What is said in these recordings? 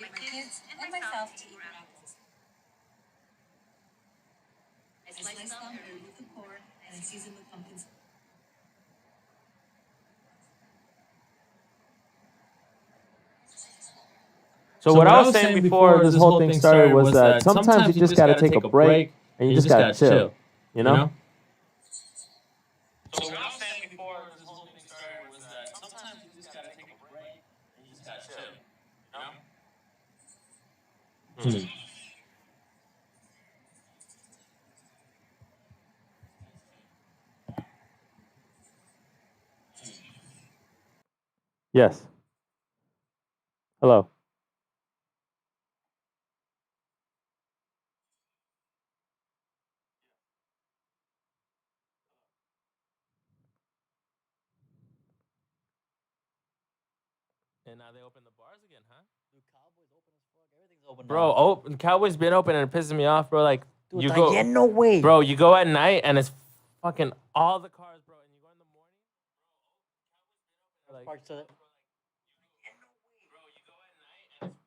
my kids and myself to eat apples. I slice them and remove the core and season with pumpkin spice. So what I was saying before this whole thing started was that sometimes you just gotta take a break and you just gotta chill, you know? So what I was saying before this whole thing started was that sometimes you just gotta take a break and you just gotta chill, you know? Yes. Hello. And now they open the bars again, huh? Dude, Cowboys open as fuck. Everything's open now. Bro, Cowboys been open and it pisses me off, bro. Like Dude, you like, go, yeah, no way. bro. You go at night and it's fucking all the cars, bro. And you go in the morning, like, Park to the- bro, you go at night and it's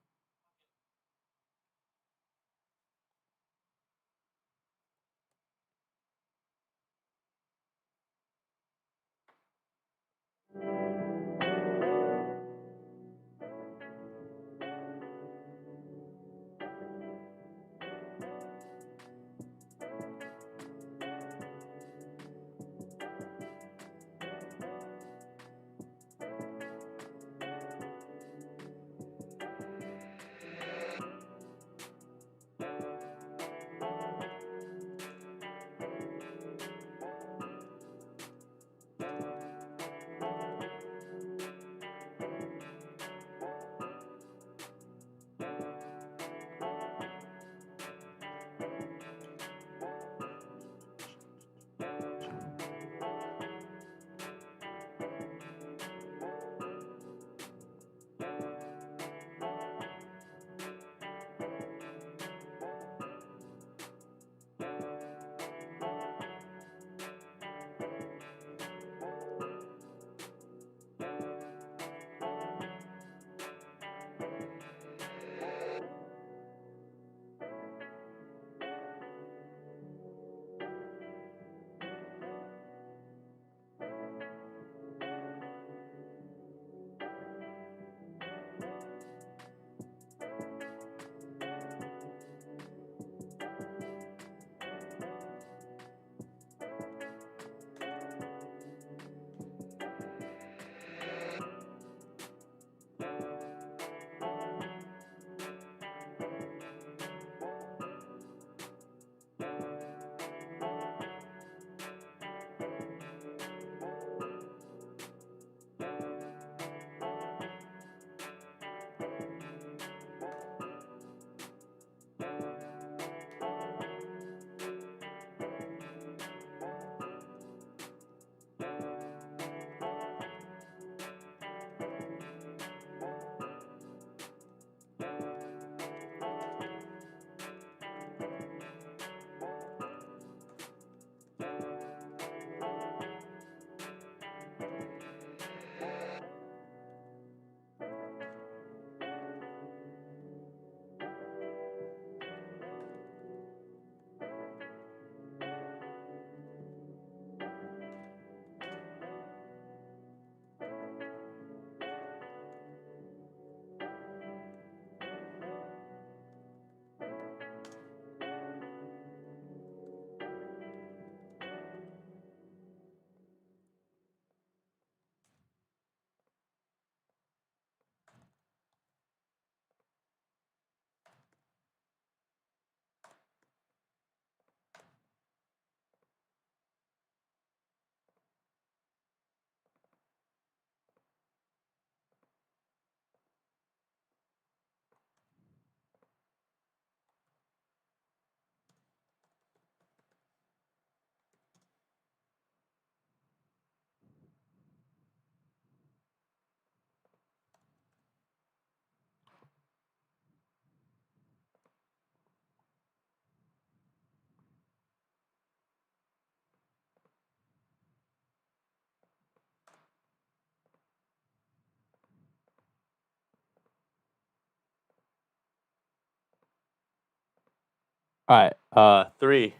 All right. 3,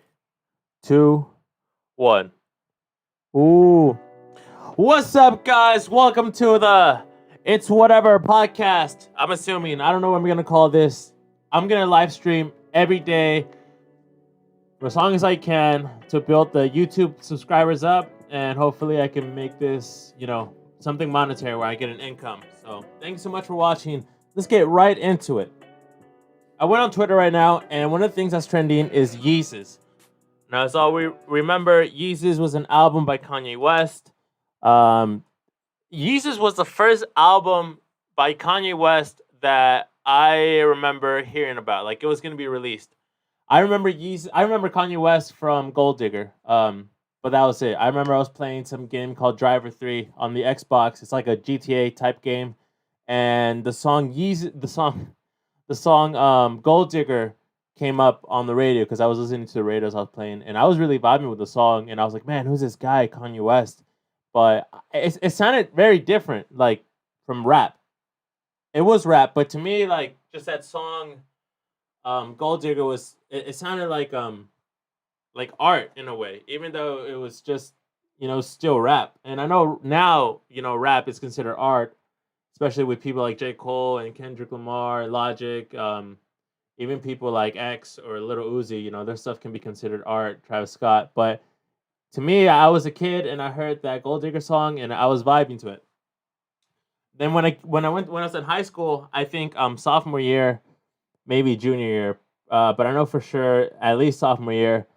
2, 1. Ooh. What's up, guys? Welcome to the It's Whatever podcast. I'm assuming. I don't know what I'm going to call this. I'm going to live stream every day for as long as I can to build the YouTube subscribers up. And hopefully I can make this, something monetary where I get an income. So thanks so much for watching. Let's get right into it. I went on Twitter right now, and one of the things that's trending is Yeezus. Now, so we remember Yeezus was an album by Kanye West. Yeezus was the first album by Kanye West that I remember hearing about. Like, it was going to be released. I remember Kanye West from Gold Digger. But that was it. I remember I was playing some game called Driver 3 on the Xbox. It's like a GTA type game. And the song Gold Digger came up on the radio because I was listening to the radio as I was playing, and I was really vibing with the song, and I was like, man, who's this guy, Kanye West? But it sounded very different, like, from rap. It was rap, but to me, like, just that song, Gold Digger it sounded like art in a way, even though it was just, still rap. And I know now, rap is considered art, especially with people like J. Cole and Kendrick Lamar, Logic, even people like X or Little Uzi, their stuff can be considered art, Travis Scott. But to me, I was a kid and I heard that Gold Digger song and I was vibing to it. Then when I was in high school, I think sophomore year, maybe junior year, but I know for sure at least sophomore year,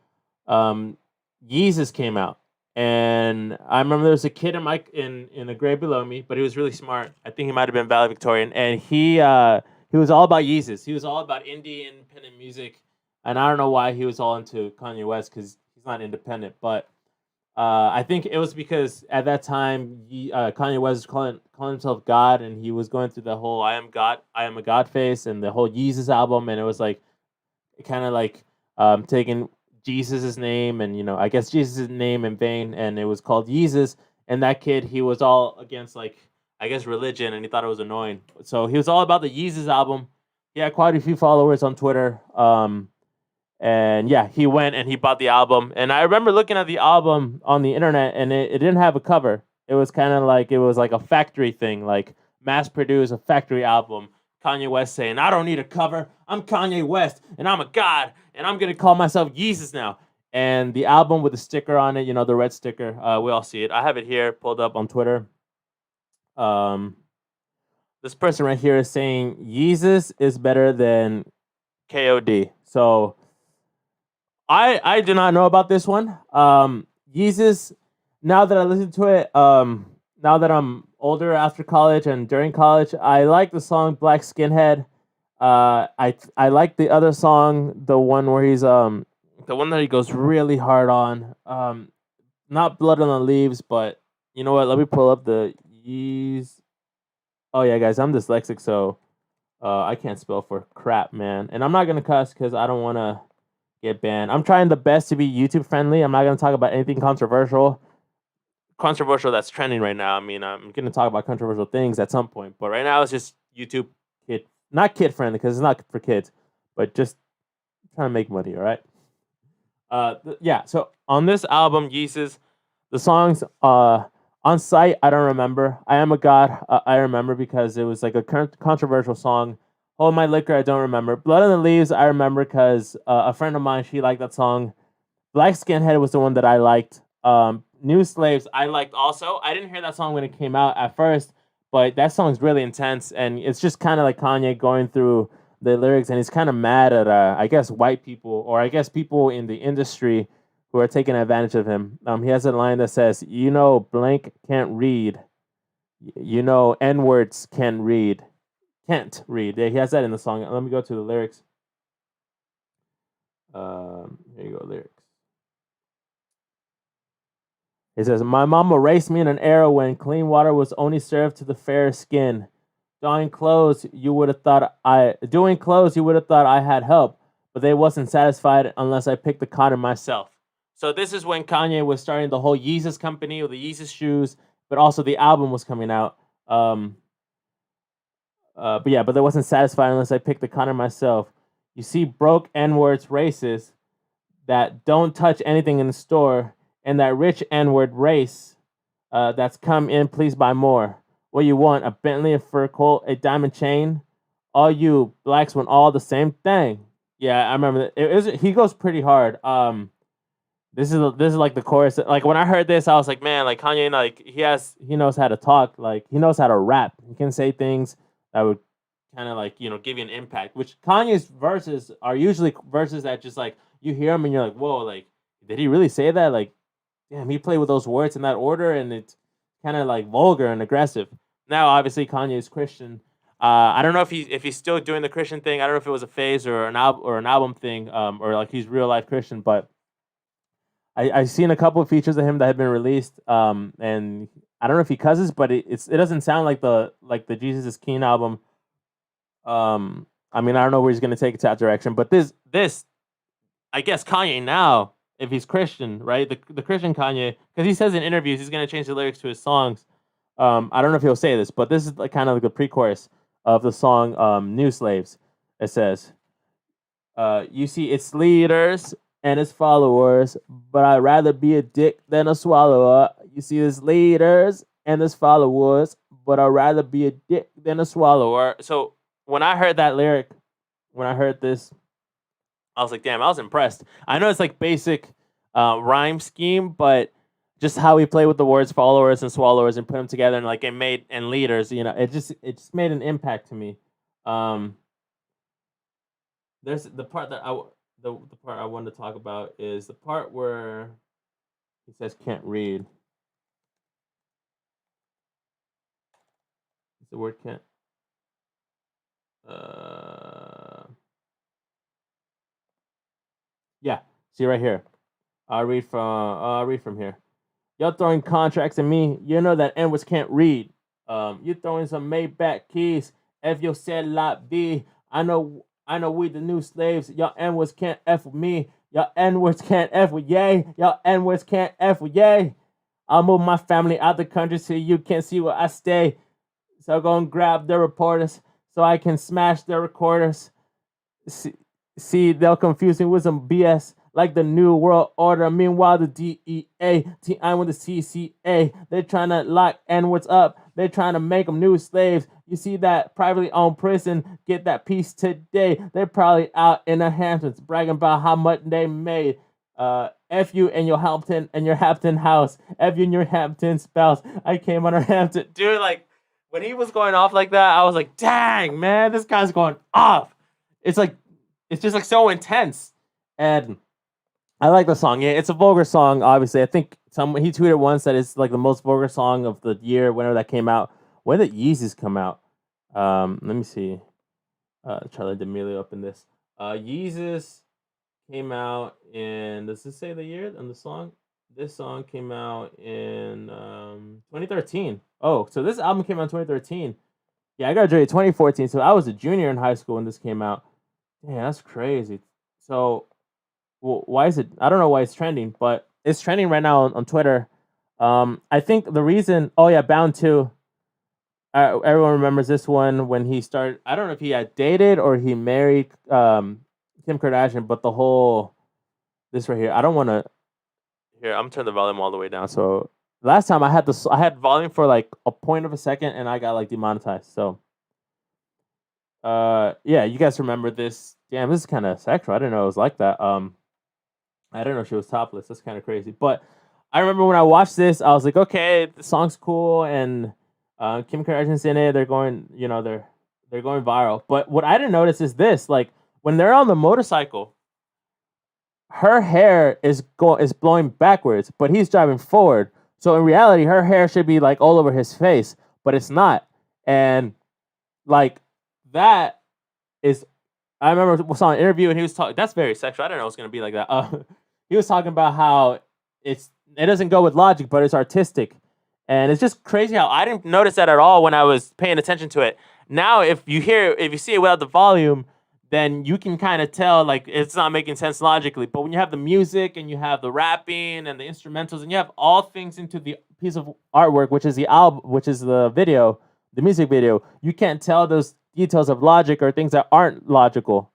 Yeezus came out. And I remember there was a kid in a grade below me, but he was really smart. I think he might have been valedictorian, and he was all about Yeezus. He was all about indie independent music, and I don't know why he was all into Kanye West because he's not independent. But I think it was because at that time Kanye West was calling himself God, and he was going through the whole "I am God, I am a God" face, and the whole Yeezus album, and it was like kind of like taking Jesus' name and I guess Jesus' name in vain, and it was called Yeezus. And that kid, he was all against, like, I guess, religion, and he thought it was annoying. So he was all about the Yeezus album. He had quite a few followers on Twitter. And yeah, he went and he bought the album. And I remember looking at the album on the internet, and it didn't have a cover. It was kind of like a factory thing, like mass produced, a factory album. Kanye West saying, I don't need a cover. I'm Kanye West, and I'm a god, and I'm going to call myself Yeezus now. And the album with the sticker on it, the red sticker, we all see it. I have it here pulled up on Twitter. This person right here is saying, Yeezus is better than KOD. So I do not know about this one. Yeezus, now that I listen to it, now that I'm older after college and during college, I like the song Black Skinhead. I like the other song, the one where he's the one that he goes really hard on. Not Blood on the Leaves, but you know what? Let me pull up the Yeez. Oh yeah, guys, I'm dyslexic, so I can't spell for crap, man. And I'm not gonna cuss because I don't want to get banned. I'm trying the best to be YouTube friendly. I'm not gonna talk about anything controversial that's trending right now. I mean, I'm going to talk about controversial things at some point, but right now it's just YouTube not kid friendly because it's not for kids, but just trying to make money. All right. Yeah. So on this album, Yeezus, the songs on Sight, I don't remember. I Am a God, I remember because it was like a controversial song. Hold My Liquor, I don't remember. Blood on the Leaves, I remember because a friend of mine, she liked that song. Black Skinhead was the one that I liked. New Slaves, I liked also. I didn't hear that song when it came out at first, but that song's really intense, and it's just kind of like Kanye going through the lyrics, and he's kind of mad at, I guess, white people, or I guess people in the industry who are taking advantage of him. He has a line that says, blank can't read. N-words can't read. Can't read. Yeah, he has that in the song. Let me go to the lyrics. Here you go, lyrics. It says, my mama raced me in an era when clean water was only served to the fair skin. Doing clothes, you would have thought I had help, but they wasn't satisfied unless I picked the cotton myself. So this is when Kanye was starting the whole Yeezus company with the Yeezus shoes, but also the album was coming out. But they wasn't satisfied unless I picked the cotton myself. You see broke N-words races that don't touch anything in the store, and that rich N-word race that's come in, please buy more. What you want, a Bentley, a fur coat, a diamond chain? All you blacks want all the same thing. Yeah, I remember that. He goes pretty hard. This is like the chorus. Like when I heard this, I was like, man, like Kanye, like he knows how to talk. Like he knows how to rap. He can say things that would kind of like give you an impact. Which Kanye's verses are usually verses that just like you hear them and you're like, whoa, like did he really say that? Like, damn, he played with those words in that order, and it's kind of like vulgar and aggressive. Now, obviously, Kanye is Christian. I don't know if he's still doing the Christian thing. I don't know if it was a phase or an album thing, or like he's real life Christian. But I've seen a couple of features of him that have been released, and I don't know if he cusses, but it doesn't sound like the Jesus is King album. I mean, I don't know where he's gonna take it to that direction, but this I guess Kanye now, if he's Christian, right? The Christian Kanye, because he says in interviews he's gonna change the lyrics to his songs. I don't know if he'll say this, but this is like kind of like the pre-chorus of the song "New Slaves." It says, "You see, its leaders and its followers, but I'd rather be a dick than a swallower. You see, its leaders and its followers, but I'd rather be a dick than a swallower." So when I heard that lyric, when I heard this, I was like, damn, I was impressed. I know it's like basic rhyme scheme, but just how he played with the words followers and swallowers and put them together and like and leaders, it just made an impact to me. There's the part that the part I wanted to talk about is the part where he says can't read. Is the word can't? Yeah. See right here. I'll read from here. Y'all throwing contracts at me. You know that N-words can't read. You throwing some Maybach keys. F yo said lot B. I know we the new slaves. Y'all N-words can't F with me. Y'all N-words can't F with yay. Y'all N-words can't F with yay. I'll move my family out the country so you can't see where I stay. So go and grab the reporters so I can smash their recorders. See, they'll confuse me with some BS like the New World Order. Meanwhile, the DEA, TI with the CCA, they're trying to lock N-words up. They're trying to make them new slaves. You see that privately owned prison, get that piece today. They're probably out in the Hamptons bragging about how much they made. F you and your Hampton house. F you and your Hampton spouse. I came on her Hampton. Dude, like, when he was going off like that, I was like, dang, man, this guy's going off. It's just like so intense. And I like the song. Yeah, it's a vulgar song, obviously. I think he tweeted once that it's like the most vulgar song of the year, whenever that came out. When did Yeezus come out? Let me see. Charli D'Amelio up in this. Yeezus came out in, does this say the year on the song? This song came out in 2013. Oh, so this album came out in 2013. Yeah, I graduated 2014, so I was a junior in high school when this came out. Damn, that's crazy. So, why is it? I don't know why it's trending, but it's trending right now on Twitter. I think the reason. Oh yeah, Bound 2. Everyone remembers this one when he started. I don't know if he had dated or he married Kim Kardashian, but the whole this right here. I don't want to. Here, I'm gonna turn the volume all the way down. So last time I had volume for like a point of a second, and I got like demonetized. So. Yeah, you guys remember this? Damn, this is kind of sexual. I didn't know it was like that. I didn't know she was topless. That's kind of crazy. But I remember when I watched this, I was like, okay, the song's cool, and Kim Kardashian's in it. They're going, they're going viral. But what I didn't notice is this: like when they're on the motorcycle, her hair is blowing backwards, but he's driving forward. So in reality, her hair should be like all over his face, but it's not. And like. That is, I remember I saw an interview and he was talking. That's very sexual. I didn't know it was gonna be like that. He was talking about how it doesn't go with logic, but it's artistic, and it's just crazy how I didn't notice that at all when I was paying attention to it. Now, if you see it without the volume, then you can kind of tell like it's not making sense logically. But when you have the music and you have the rapping and the instrumentals, and you have all things into the piece of artwork, which is the album, which is the video, the music video, you can't tell those details of logic or things that aren't logical.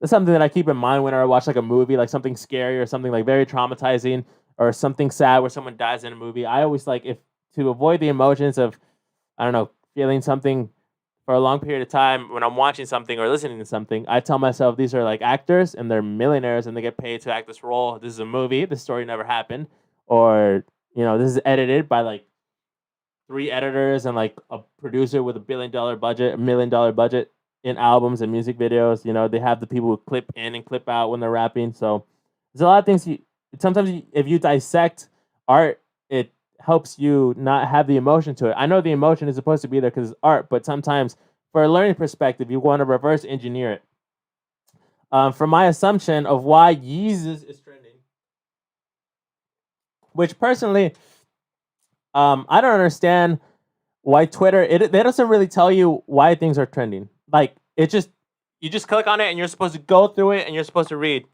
That's something that I keep in mind whenever I watch like a movie, like something scary or something like very traumatizing or something sad where someone dies in a movie. I always like if to avoid the emotions of I don't know feeling something for a long period of time when I'm watching something or listening to something. I tell myself these are like actors and they're millionaires and they get paid to act this role. This is a movie. This story never happened, or this is edited by like 3 editors and like a producer with $1 billion budget, $1 million budget in albums and music videos. They have the people who clip in and clip out when they're rapping. So there's a lot of things. If you dissect art, it helps you not have the emotion to it. I know the emotion is supposed to be there because it's art, but sometimes for a learning perspective, you want to reverse engineer it. From my assumption of why Yeezus is trending, which personally, I don't understand why Twitter it doesn't really tell you why things are trending. Like you just click on it and you're supposed to go through it and you're supposed to read.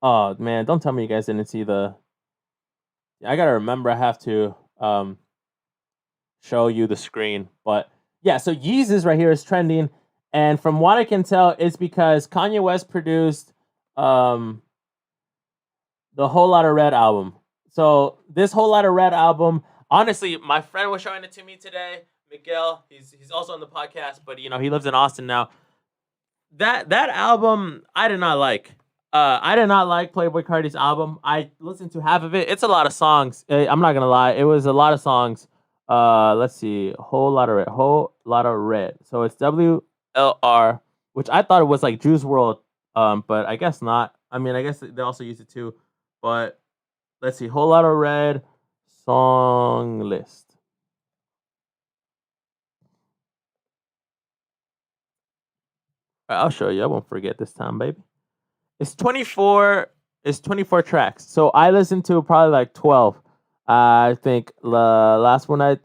Oh man, don't tell me you guys didn't see the. I gotta remember I have to show you the screen, but yeah. So Yeezus right here is trending, and from what I can tell, it's because Kanye West produced the Whole Lotta Red album. So this Whole Lotta Red album, honestly, my friend was showing it to me today. Miguel, he's also on the podcast, but he lives in Austin now. That album, I did not like. I did not like Playboi Carti's album. I listened to half of it. It's a lot of songs. I'm not gonna lie. It was a lot of songs. Let's see. Whole lot of red. So it's WLR, which I thought it was like Juice World. But I guess not. I mean, I guess they also use it too. But let's see. Whole lot of red song list. I'll show you. I won't forget this time, baby. It's 24. It's 24 tracks. So I listened to probably like 12. I think the last one I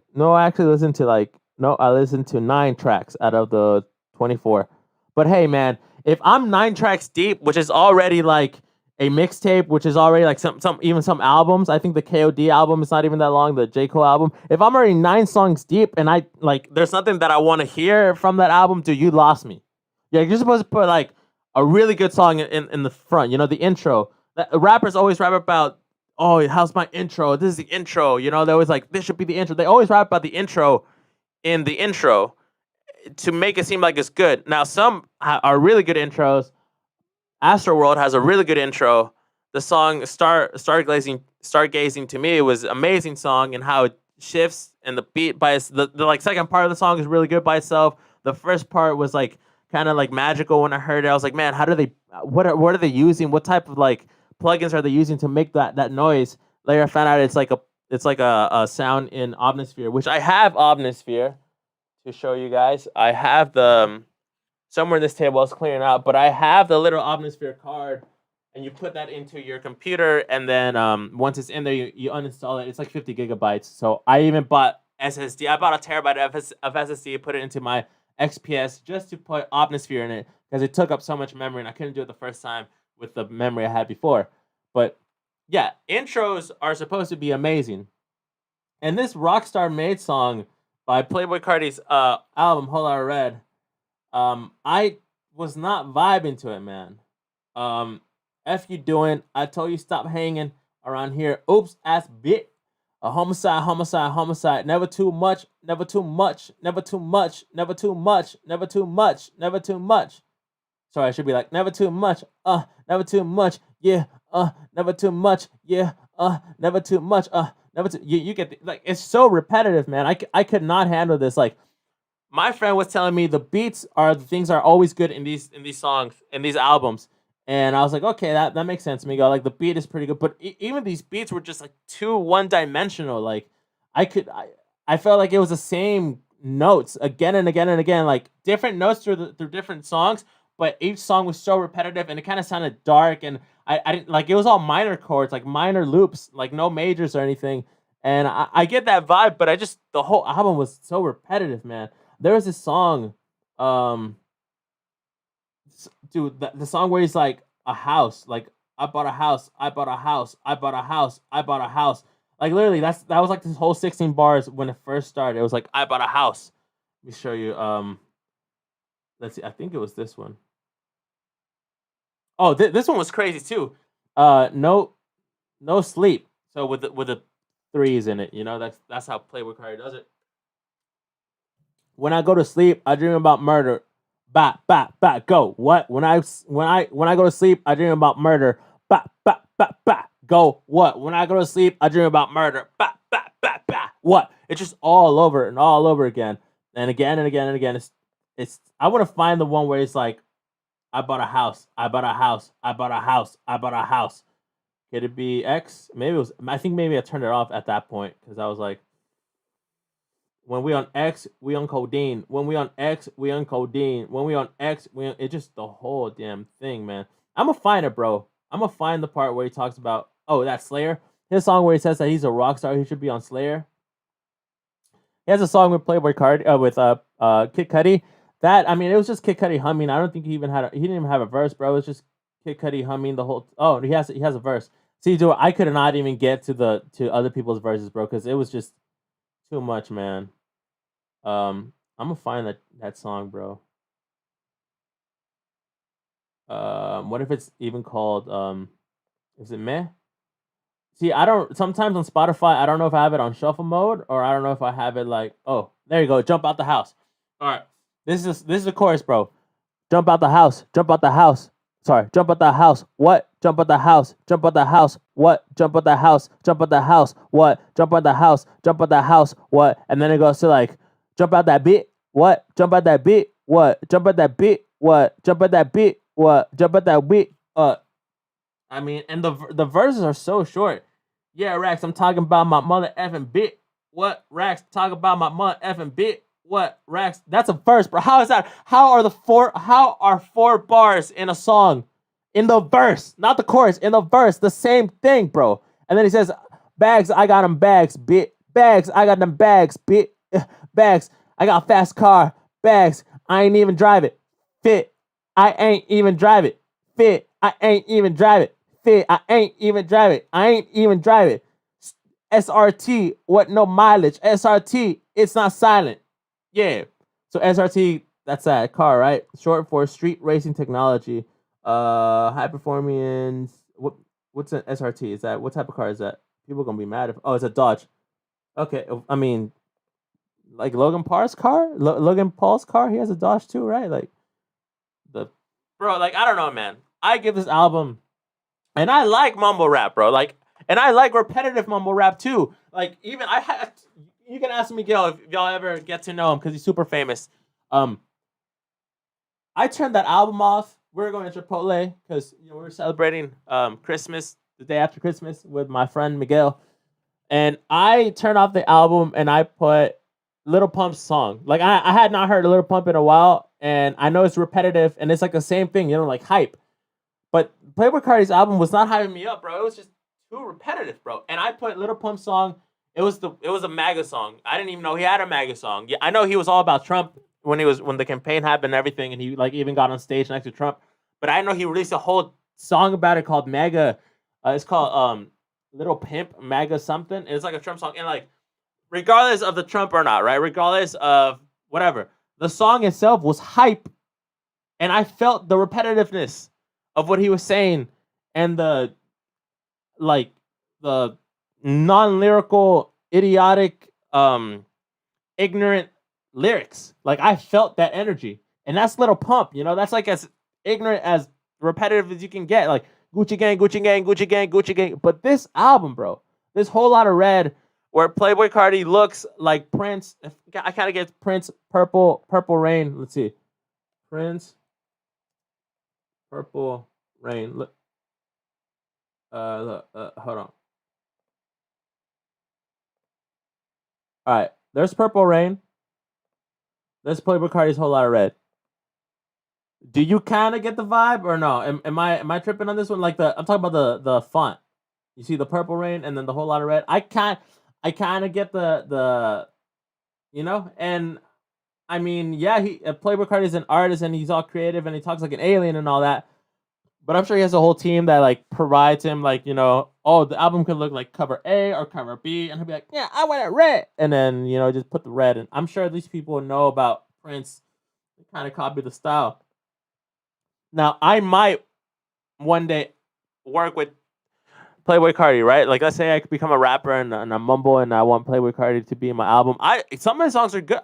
actually listened to I listened to 9 tracks out of the 24. But hey, man, if I'm 9 tracks deep, which is already like a mixtape, which is already like some albums. I think the KOD album is not even that long. The J Cole album. If I'm already 9 songs deep and I like, there's nothing that I want to hear from that album, dude, you lost me. Yeah, you're supposed to put like a really good song in the front. The intro. Rappers always rap about, oh, how's my intro? This is the intro. They always like, this should be the intro. They always rap about the intro in the intro to make it seem like it's good. Now, some are really good intros. Astroworld has a really good intro. The song Stargazing to me was an amazing song, and how it shifts and the beat the like second part of the song is really good by itself. The first part was like kind of like magical when I heard it. I was like, man, how do they? What are they using? What type of like plugins are they using to make that noise? Later, I found out it's like a sound in Omnisphere, which I have Omnisphere to show you guys. I have the somewhere in this table. I was clearing out, but I have the little Omnisphere card, and you put that into your computer, and then once it's in there, you uninstall it. It's like 50 gigabytes. So I even bought SSD. I bought a terabyte of SSD, put it into my XPS just to put Omnisphere in it because it took up so much memory, and I couldn't do it the first time with the memory I had before. But yeah, intros are supposed to be amazing. And this Rockstar Made song by Playboi Carti's album Whole Lotta Red, I was not vibing to it, man. F you doing? I told you stop hanging around here. Oops, ass bit. A homicide, homicide, homicide. Never too much, never too much, never too much, never too much, never too much, never too much. Sorry, I should be like, never too much, never too much, yeah, never too much, yeah, never too much, never too, you get, like, it's so repetitive, man. I could not handle this. Like, my friend was telling me the beats are the things are always good in these songs, in these albums. And I was like, okay, that makes sense to me. Like, the beat is pretty good, but even these beats were just like too one-dimensional. Like, I felt like it was the same notes again and again and again, like different notes through different songs, but each song was so repetitive and it kind of sounded dark. And I didn't like, it was all minor chords, like minor loops, like no majors or anything. And I get that vibe, but the whole album was so repetitive, man. There was this song, dude, the song where he's like a house, like I bought a house, I bought a house, I bought a house, I bought a house. Like literally, that was like this whole 16 bars when it first started. It was like I bought a house. Let me show you. Let's see. I think it was this one. Oh, this one was crazy too. No sleep. So with the threes in it, that's how Playboy Cardi does it. When I go to sleep, I dream about murder. Bat, bat, bat, go. What? When I go to sleep, I dream about murder. Bat, bat, bat, bat, go. What? When I go to sleep, I dream about murder. Bat, bat, bat, bat. What? It's just all over and all over again, and again and again and again. It's. I want to find the one where it's like, I bought a house. I bought a house. I bought a house. I bought a house. Could it be X? Maybe it was. I think maybe I turned it off at that point because I was like, when we on X, we on codeine. When we on X, we on codeine. When we on X, it's just the whole damn thing, man. I'm gonna find it, bro. I'm gonna find the part where he talks about, oh, that Slayer. His song where he says that he's a rock star, he should be on Slayer. He has a song with Playboy Card with Kid Cudi. That, I mean, it was just Kid Cudi humming. I don't think he didn't even have a verse, bro. It was just Kid Cudi humming the whole. Oh, he has a verse. See, dude, I could not even get to other people's verses, bro, because it was just too much, man. I'm gonna find that song, bro. What if it's even called is it meh? See, I don't. Sometimes on Spotify, I don't know if I have it on shuffle mode or I don't know if I have it like. Oh, there you go. Jump out the house. All right, this is the chorus, bro. Jump out the house. Jump out the house. Sorry, jump out the house. What? Jump out the house. Jump out the house. What? Jump out the house. Jump out the house. What? Jump out the house. Jump out the house. What? And then it goes to like, jump out that bit. What? Jump out that bit. What? Jump out that bit. What? Jump out that bit. What? Jump out that bit. I mean, and the verses are so short. Yeah, Rax, I'm talking about my mother effing bit. What? Rax, talk about my mother effing bit. What? Rax, that's a verse, bro. How is that? How are four bars in a song? In the verse, not the chorus, in the verse, the same thing, bro. And then he says, bags, I got them bags, bit. Bags, I got them bags, bit. Bags, I got a fast car. Bags, I ain't even drive it. Fit, I ain't even drive it. Fit, I ain't even drive it. Fit, I ain't even drive it. I ain't even drive it. SRT, what no mileage. SRT, it's not silent. Yeah. So SRT, that's that car, right? Short for street racing technology. High performance. What's an SRT? Is that what type of car is that? People are gonna be mad if. Oh, it's a Dodge. Okay, I mean, like Logan Paul's car. Logan Paul's car. He has a Dodge too, right? Like the bro. Like I don't know, man. I give this album, and I like mumble rap, bro. Like, and I like repetitive mumble rap too. Like even I had. You can ask Miguel if y'all ever get to know him because he's super famous. I turned that album off. We were going to Chipotle because we were celebrating Christmas the day after Christmas with my friend Miguel, and I turned off the album and I put Little Pump's song. Like I had not heard Little Pump in a while, and I know it's repetitive and it's like the same thing, like hype. But Playboy Cardi's album was not hyping me up, bro. It was just too repetitive, bro. And I put Little Pump's song. It was a MAGA song. I didn't even know he had a MAGA song. Yeah, I know he was all about Trump when the campaign happened and everything, and he like even got on stage next to Trump. But I know he released a whole song about it called MAGA. It's called Little Pimp MAGA something. And it's like a Trump song. And like, regardless of the Trump or not, right? Regardless of whatever, the song itself was hype, and I felt the repetitiveness of what he was saying and the non-lyrical, idiotic, ignorant lyrics. Like I felt that energy, and that's Little Pump. That's like as ignorant as repetitive as you can get. Like Gucci gang, Gucci gang, Gucci gang, Gucci gang. But this album, bro, this whole lot of red, where Playboy Cardi looks like Prince. I kind of get Prince, Purple Rain. Let's see, Prince, Purple Rain. Look, hold on. All right, there's Purple Rain. There's Playboy Cardi's Whole Lot of Red. Do you kind of get the vibe or no? Am I tripping on this one? Like I'm talking about the font. You see the Purple Rain and then the Whole Lot of Red. I kind of get the and I mean, yeah, Playboy Cardi is an artist and he's all creative and he talks like an alien and all that. But I'm sure he has a whole team that like provides him like, oh, the album could look like cover A or cover B, and he'll be like, yeah, I want it red, and then just put the red. And I'm sure these people know about Prince. They kind of copy the style. Now I might one day work with Playboy Cardi, right? Like, let's say I could become a rapper and I mumble and I want Playboy Cardi to be in my album. Some of his songs are good.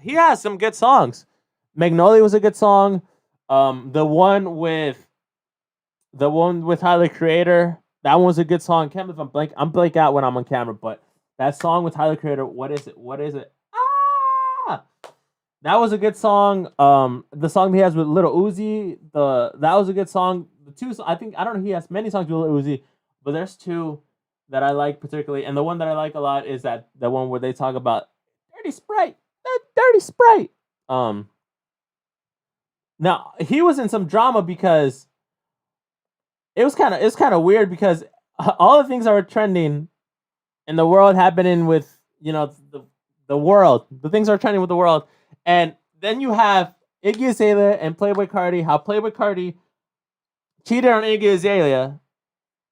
He has some good songs. Magnolia was a good song. The one with Tyler Creator, that one was a good song. Can't believe I'm blank out when I'm on camera, but that song with Tyler Creator, what is it? Ah, that was a good song. The song he has with Little Uzi, that was a good song. The two, I don't know, he has many songs with Little Uzi, but there's two that I like particularly, and the one that I like a lot is the one where they talk about dirty Sprite, that dirty Sprite. Now he was in some drama because it was kind of weird because all the things that were trending in the world happening with the world, the things that are trending with the world, and then you have Iggy Azalea and Playboy Cardi. How Playboy Cardi cheated on Iggy Azalea,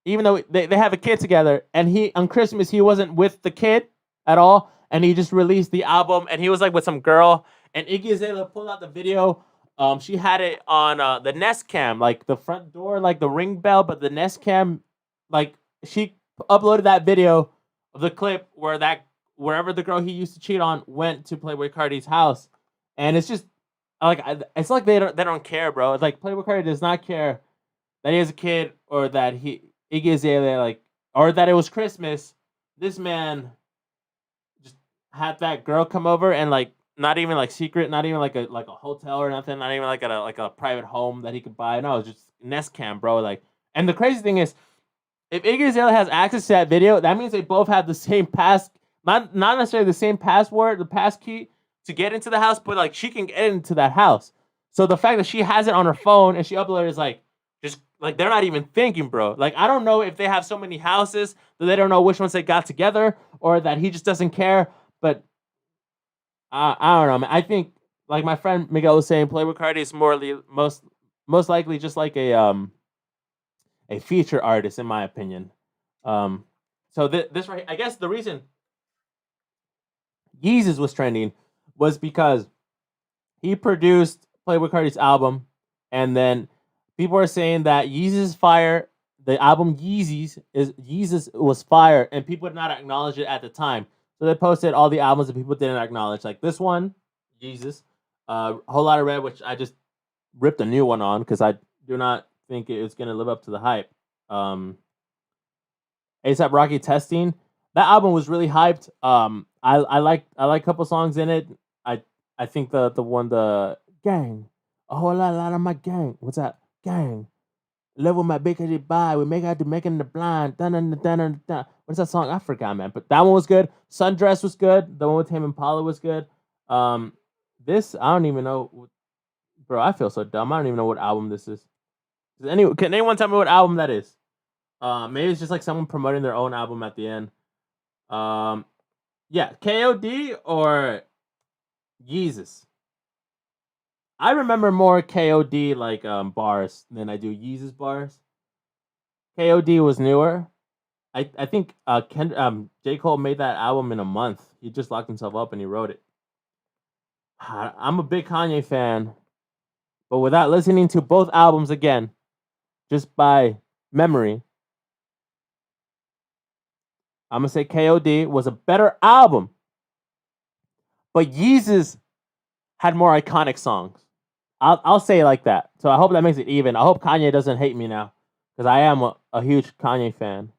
even though they have a kid together, and he on Christmas he wasn't with the kid at all, and he just released the album, and he was like with some girl, and Iggy Azalea pulled out the video. She had it on the Nest Cam, like the front door, like the ring bell, but the Nest Cam, like she uploaded that video of the clip wherever the girl he used to cheat on went to Playboy Cardi's house, and it's just like it's like they don't care, bro. It's like Playboy Cardi does not care that he has a kid or that Iggy Azalea or that it was Christmas. This man just had that girl come over and not even like secret, not even like a hotel or nothing, not even like at a private home that he could buy. No, it's just Nest Cam, bro. And the crazy thing is, if Iggy Azalea has access to that video, that means they both have the same pass, not necessarily the same password, the pass key to get into the house, but she can get into that house. So the fact that she has it on her phone and she uploaded is just they're not even thinking, bro. I don't know if they have so many houses that they don't know which ones they got together or that he just doesn't care, but. I don't know, man. I think, like my friend Miguel was saying, Playboy Cardi is most likely just like a feature artist, in my opinion. So this right, I guess the reason Yeezus was trending was because he produced Playboy Cardi's album, and then people are saying that Yeezus fire. The album Yeezus was fire, and people did not acknowledge it at the time. So they posted all the albums that people didn't acknowledge, like this one, Jesus, Whole Lot of Red, which I just ripped a new one on because I do not think it's gonna live up to the hype. ASAP Rocky Testing, that album was really hyped. I like a couple songs in it. I think the one, the gang, a whole lot of my gang. What's that? Gang. Live with my big headed bye. We make out to making the blind. Dun, dun, dun, dun, dun. What's that song? I forgot, man. But that one was good. Sundress was good. The one with him and Paula was good. This I don't even know, bro. I feel so dumb. I don't even know what album this is. Can anyone tell me what album that is? Maybe it's just like someone promoting their own album at the end. Yeah, KOD or Yeezus. I remember more KOD bars than I do Yeezus bars. KOD was newer. I think J. Cole made that album in a month. He just locked himself up and he wrote it. I'm a big Kanye fan, but without listening to both albums again, just by memory, I'm gonna say KOD was a better album. But Yeezus had more iconic songs. I'll say it like that. So I hope that makes it even. I hope Kanye doesn't hate me now, because I am a huge Kanye fan.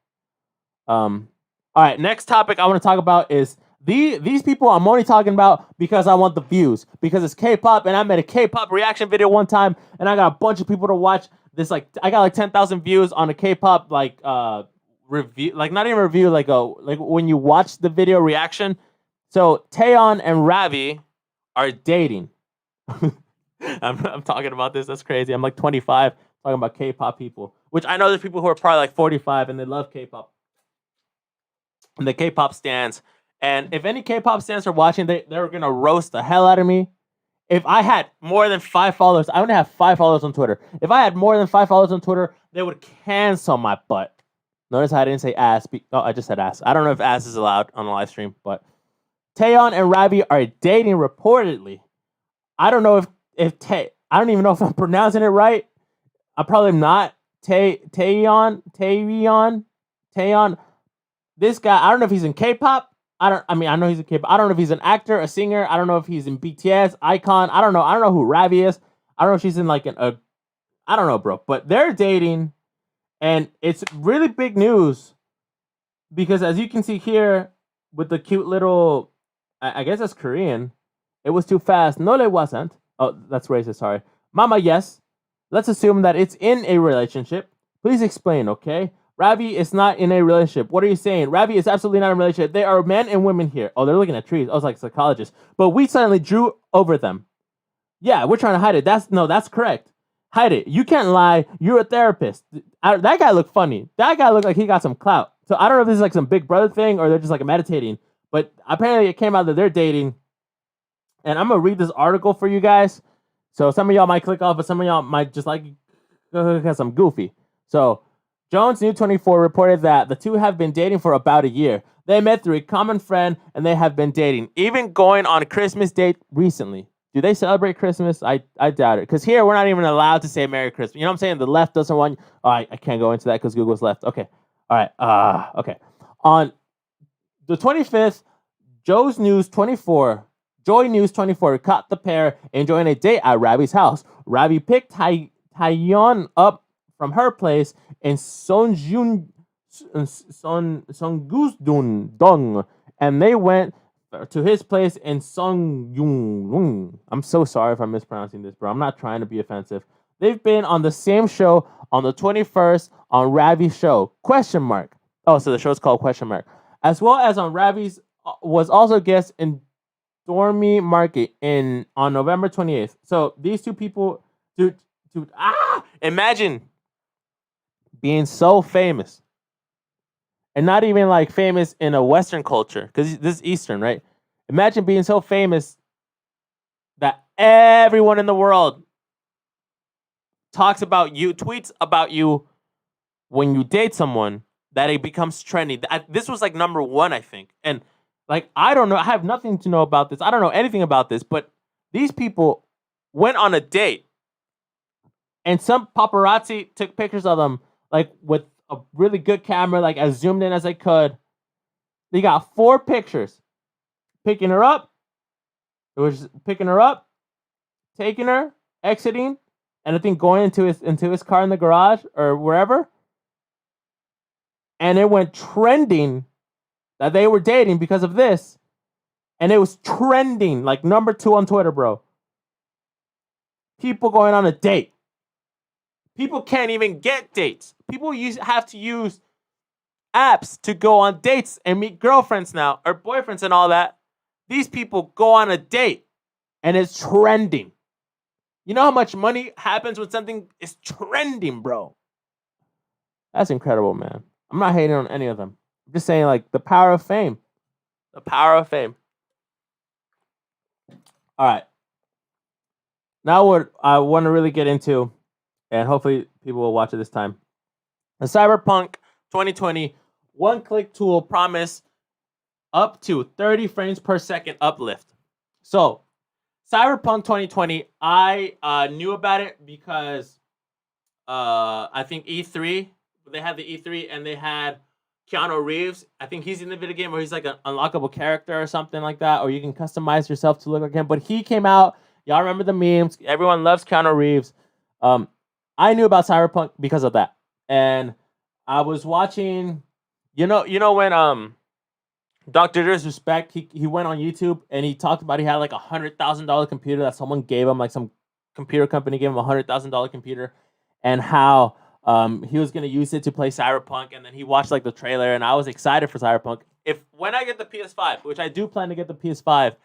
All right, next topic I want to talk about is these people I'm only talking about because I want the views, because it's K-pop, and I made a K-pop reaction video one time, and I got a bunch of people to watch this. I got 10,000 views on a K-pop review, not even review, like when you watch the video reaction. So Taeyeon and Ravi are dating. I'm talking about this. That's crazy. I'm 25 talking about K-pop people, which I know there's people who are probably 45 and they love K-pop. And the K-pop stans. And if any K-pop stans are watching, they're going to roast the hell out of me. If I had more than 5 followers, I only have 5 followers on Twitter. If I had more than 5 followers on Twitter, they would cancel my butt. Notice how I didn't say ass. I just said ass. I don't know if ass is allowed on the live stream, but Taeyeon and Ravi are dating reportedly. I don't know if I don't even know if I'm pronouncing it right. I'm probably not. Taeyeon. This guy, I don't know if he's in K-pop. I know he's in K-pop. I don't know if he's an actor, a singer. I don't know if he's in BTS, Icon. I don't know. I don't know who Ravi is. I don't know if she's in like I don't know, bro. But they're dating, and it's really big news because as you can see here with the cute little, I guess that's Korean. It was too fast. No, it wasn't. Oh, that's racist. Sorry, Mama. Yes. Let's assume that it's in a relationship. Please explain, okay? Ravi is not in a relationship. What are you saying? Ravi is absolutely not in a relationship. There are men and women here. Oh, they're looking at trees. I was like psychologist. But we suddenly drew over them. Yeah, we're trying to hide it. That's correct. Hide it. You can't lie. You're a therapist. That guy looked funny. That guy looked like he got some clout. So I don't know if this is like some Big Brother thing or they're just like meditating. But apparently it came out that they're dating. And I'm going to read this article for you guys. So some of y'all might click off, but some of y'all might just like because I'm goofy. So Jones New 24 reported that the two have been dating for about a year. They met through a common friend and they have been dating, even going on a Christmas date recently. Do they celebrate Christmas? I doubt it. Because here we're not even allowed to say Merry Christmas. You know what I'm saying? The left doesn't want. Oh, I can't go into that because Google's left. Okay. All right. Okay. On the 25th, Joy News 24 caught the pair enjoying a date at Ravi's house. Ravi picked Taeyeon up from her place in Songgusdong, and they went to his place in Songyung. I'm so sorry if I'm mispronouncing this, bro. I'm not trying to be offensive. They've been on the same show on the 21st on Ravi's show, ? Oh, so the show's called ? As well as on Ravi's was also guest in Dormy Market on November 28th. So these two people, dude, imagine being so famous and not even like famous in a Western culture because this is Eastern, right? Imagine being so famous that everyone in the world talks about you, tweets about you when you date someone, that it becomes trendy. This was like number one, I think. And like, I don't know. I have nothing to know about this. I don't know anything about this, but these people went on a date and some paparazzi took pictures of them like with a really good camera, like as zoomed in as I could. They got 4 pictures. Picking her up. It was picking her up, taking her, exiting, and I think going into his car in the garage or wherever. And it went trending that they were dating because of this. And it was trending, like number 2 on Twitter, bro. People going on a date. People can't even get dates. People have to use apps to go on dates and meet girlfriends now, or boyfriends and all that. These people go on a date, and it's trending. You know how much money happens when something is trending, bro? That's incredible, man. I'm not hating on any of them. I'm just saying, like, the power of fame. The power of fame. All right. Now what I want to really get into, and hopefully people will watch it this time. The Cyberpunk 2020 one-click tool promised up to 30 frames per second uplift. So, Cyberpunk 2020, I knew about it because I think E3, they had the E3 and they had Keanu Reeves. I think he's in the video game where he's like an unlockable character or something like that, or you can customize yourself to look like him. But he came out. Y'all remember the memes. Everyone loves Keanu Reeves. I knew about Cyberpunk because of that. And I was watching, you know when Dr. Disrespect, he went on YouTube and he talked about he had like $100,000 computer that someone gave him, like some computer company gave him $100,000 computer, and how he was gonna use it to play Cyberpunk, and then he watched like the trailer, and I was excited for Cyberpunk. When I get the PS5, which I do plan to get the PS5,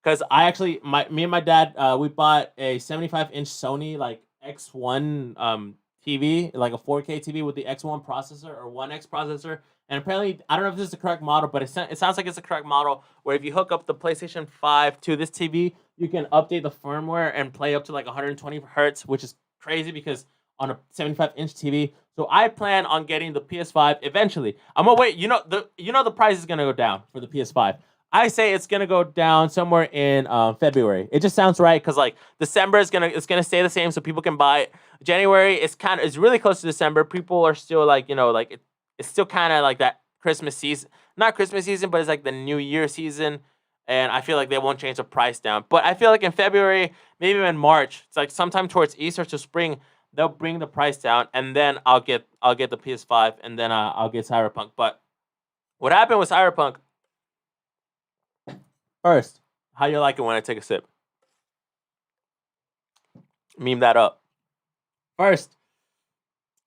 because I actually me and my dad we bought a 75-inch Sony like X1 TV, like a 4K TV with the X1 processor or 1X processor. And apparently, I don't know if this is the correct model, but it sounds like it's the correct model, where if you hook up the PlayStation 5 to this TV, you can update the firmware and play up to like 120 hertz, which is crazy because on a 75-inch TV. So I plan on getting the PS5 eventually. I'm gonna wait. The price is gonna go down for the PS5. I say it's gonna go down somewhere in February. It just sounds right because like December is gonna stay the same, so people can buy it. January is it's really close to December. People are still like like it's still kind of like that Christmas season, not Christmas season, but it's like the New Year season. And I feel like they won't change the price down. But I feel like in February, maybe in March, it's like sometime towards Easter to spring, they'll bring the price down, and then I'll get the PS5, and then I'll get Cyberpunk. But what happened with Cyberpunk? First, how you like it when I take a sip? Meme that up. First,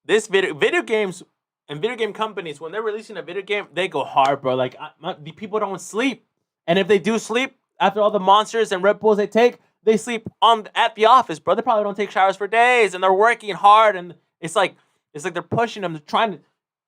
this video games and video game companies, when they're releasing a video game, they go hard, bro. Like the people don't sleep, and if they do sleep after all the monsters and Red Bulls they take, they sleep at the office, bro. They probably don't take showers for days, and they're working hard, and it's like they're pushing them, they're trying to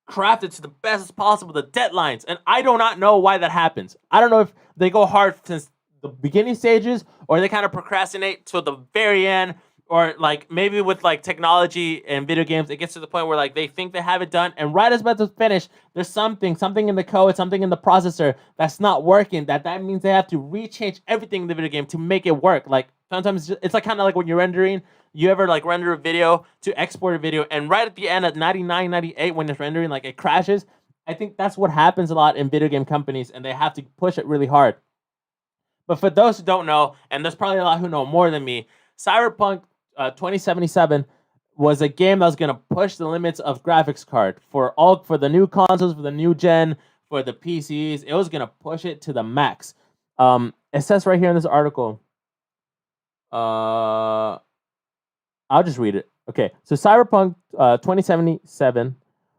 craft it to the best as possible, the deadlines, and I do not know why that happens. I don't know if they go hard since the beginning stages, or they kind of procrastinate to the very end, or like maybe with like technology and video games, it gets to the point where like they think they have it done, and right as about to finish, there's something in the code, something in the processor that's not working. That means they have to rechange everything in the video game to make it work. Like sometimes it's like kind of like when you're rendering, you ever like render a video to export a video, and right at the end at 99, 98 when it's rendering, like it crashes. I think that's what happens a lot in video game companies, and they have to push it really hard. But for those who don't know, and there's probably a lot who know more than me, Cyberpunk 2077 was a game that was going to push the limits of graphics card for the new consoles, for the new gen, for the PCs. It was going to push it to the max. It says right here in this article, I'll just read it. Okay, so Cyberpunk 2077,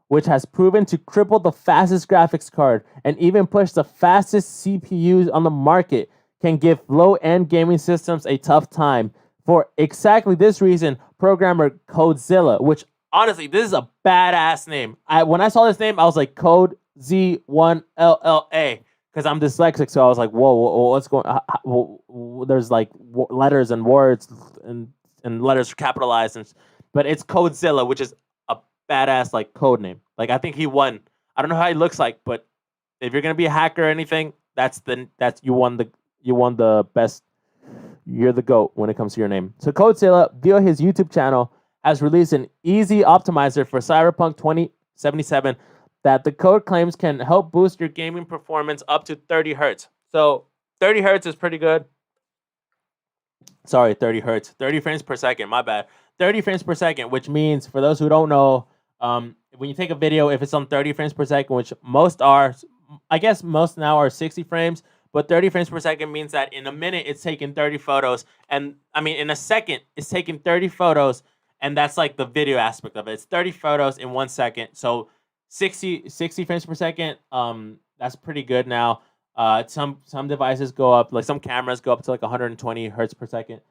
which has proven to cripple the fastest graphics card and even push the fastest CPUs on the market, can give low-end gaming systems a tough time. For exactly this reason, programmer Codezilla, which honestly, this is a badass name. When I saw this name, I was like Code Z1LLA because I'm dyslexic, so I was like, whoa, what's going on? There's like letters and words and letters capitalized, but it's Codezilla, which is a badass like code name. Like I think he won. I don't know how he looks like, but if you're gonna be a hacker or anything, you won the best. You're the GOAT when it comes to your name. So Codezilla, via his YouTube channel, has released an easy optimizer for Cyberpunk 2077 that the code claims can help boost your gaming performance up to 30 hertz. So 30 hertz is pretty good. Sorry, 30 hertz. 30 frames per second, my bad. 30 frames per second, which means, for those who don't know, when you take a video, if it's on 30 frames per second, which most are, I guess most now are 60 frames, but 30 frames per second means that in a minute, it's taking 30 photos. And I mean, in a second, it's taking 30 photos. And that's like the video aspect of it. It's 30 photos in 1 second. So 60 frames per second, that's pretty good now. Some devices go up, like some cameras go up to like 120 hertz per second,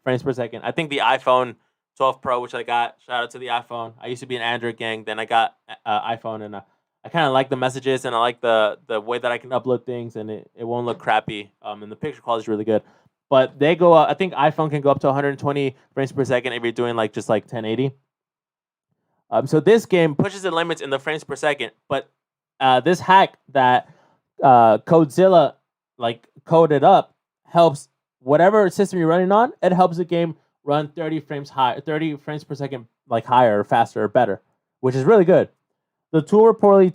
frames per second. I think the iPhone 12 Pro, which I got, shout out to the iPhone. I used to be an Android gang. Then I got iPhone, and I kind of like the messages, and I like the way that I can upload things, and it won't look crappy. And the picture quality is really good. But they go up, I think iPhone can go up to 120 frames per second if you're doing like just like 1080. So this game pushes the limits in the frames per second. But this hack that Codezilla like coded up helps whatever system you're running on. It helps the game run 30 frames per second like higher or faster or better, which is really good. The tool reportedly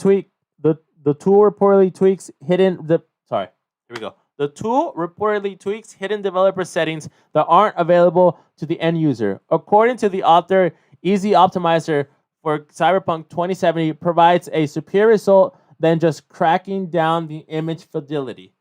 tweaks hidden developer settings that aren't available to the end user. According to the author, Easy Optimizer for Cyberpunk 2070 provides a superior result than just cracking down the image fidelity.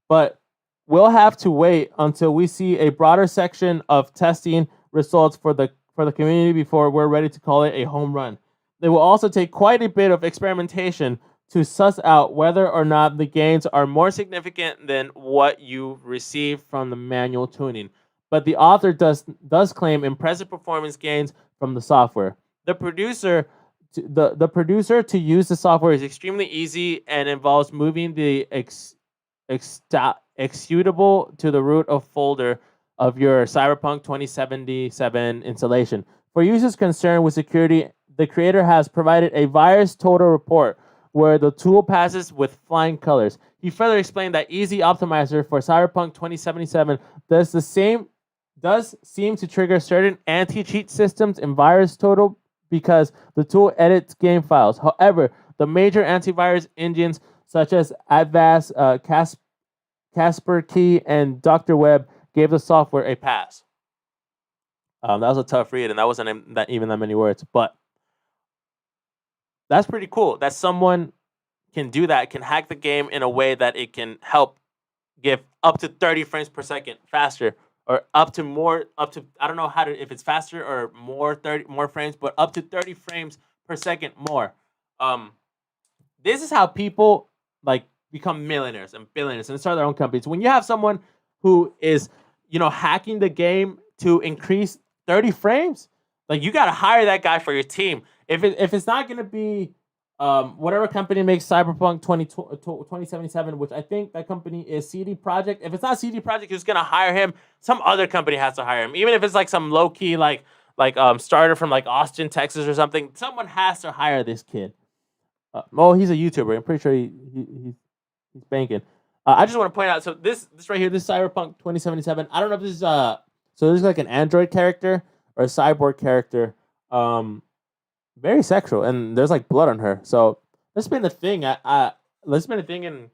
But we'll have to wait until we see a broader section of testing results for the community before we're ready to call it a home run. They will also take quite a bit of experimentation to suss out whether or not the gains are more significant than what you receive from the manual tuning. But the author does claim impressive performance gains from the software. The producer to use the software is extremely easy and involves moving the executable to the root of folder of your Cyberpunk 2077 installation. For users concerned with security, the creator has provided a virus total report, where the tool passes with flying colors. He further explained that Easy Optimizer for Cyberpunk 2077 does seem to trigger certain anti-cheat systems in Virus Total because the tool edits game files. However, the major antivirus engines such as Avast, Kaspersky, and Dr. Web gave the software a pass. That was a tough read, and that wasn't even that many words, but that's pretty cool that someone can do that, can hack the game in a way that it can help give up to 30 frames per second faster, or up to I don't know if it's faster or more frames, but up to 30 frames per second more. This is how people like become millionaires and billionaires and start their own companies. When you have someone who is, hacking the game to increase 30 frames, like you got to hire that guy for your team. If it's not going to be whatever company makes Cyberpunk 2077, which I think that company is CD Projekt. If it's not CD Projekt who's going to hire him, some other company has to hire him. Even if it's like some low key like starter from like Austin, Texas or something, someone has to hire this kid. He's a YouTuber. I'm pretty sure he's banking. I just want to point out, so this right here, this Cyberpunk 2077. I don't know if this is so this is like an android character or a cyborg character. Very sexual, and there's like blood on her. So that's been a thing. That's been a thing in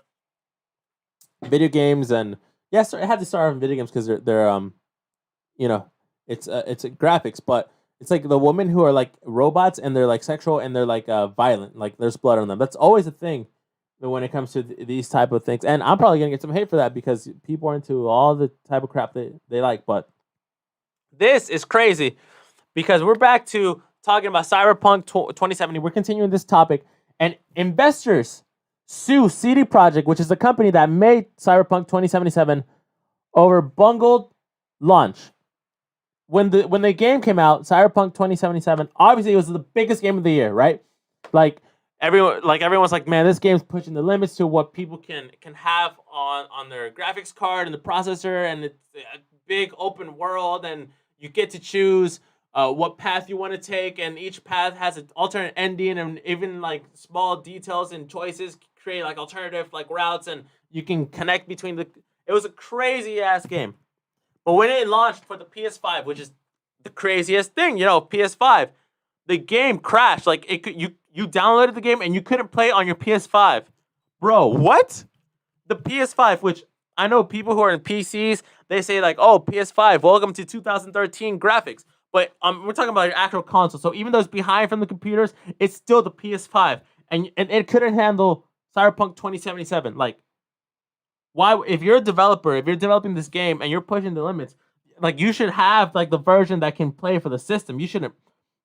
video games, and yes, it had to start in video games because they're it's graphics, but it's like the women who are like robots and they're like sexual and they're like violent, like there's blood on them. That's always a thing when it comes to these type of things, and I'm probably gonna get some hate for that because people are into all the type of crap they like. But this is crazy because we're back to talking about Cyberpunk 2070. We're continuing this topic, and investors sue CD Projekt, which is the company that made Cyberpunk 2077, over bungled launch. When the game came out, Cyberpunk 2077, obviously it was the biggest game of the year, right? Everyone's like, man, this game's pushing the limits to what people can have on their graphics card and the processor, and it's a big open world, and you get to choose what path you want to take, and each path has an alternate ending, and even like small details and choices create like alternative like routes, and you can connect between the. It was a crazy ass game, but when it launched for the PS5, which is the craziest thing, PS5, the game crashed. Like you downloaded the game and you couldn't play it on your PS5, bro. What? The PS5, which I know people who are in PCs, they say like, oh, PS5, welcome to 2013 graphics. But we're talking about your actual console. So even though it's behind from the computers, it's still the PS5. And it couldn't handle Cyberpunk 2077. Like, why? If you're a developer, if you're developing this game and you're pushing the limits, like you should have like the version that can play for the system. You shouldn't,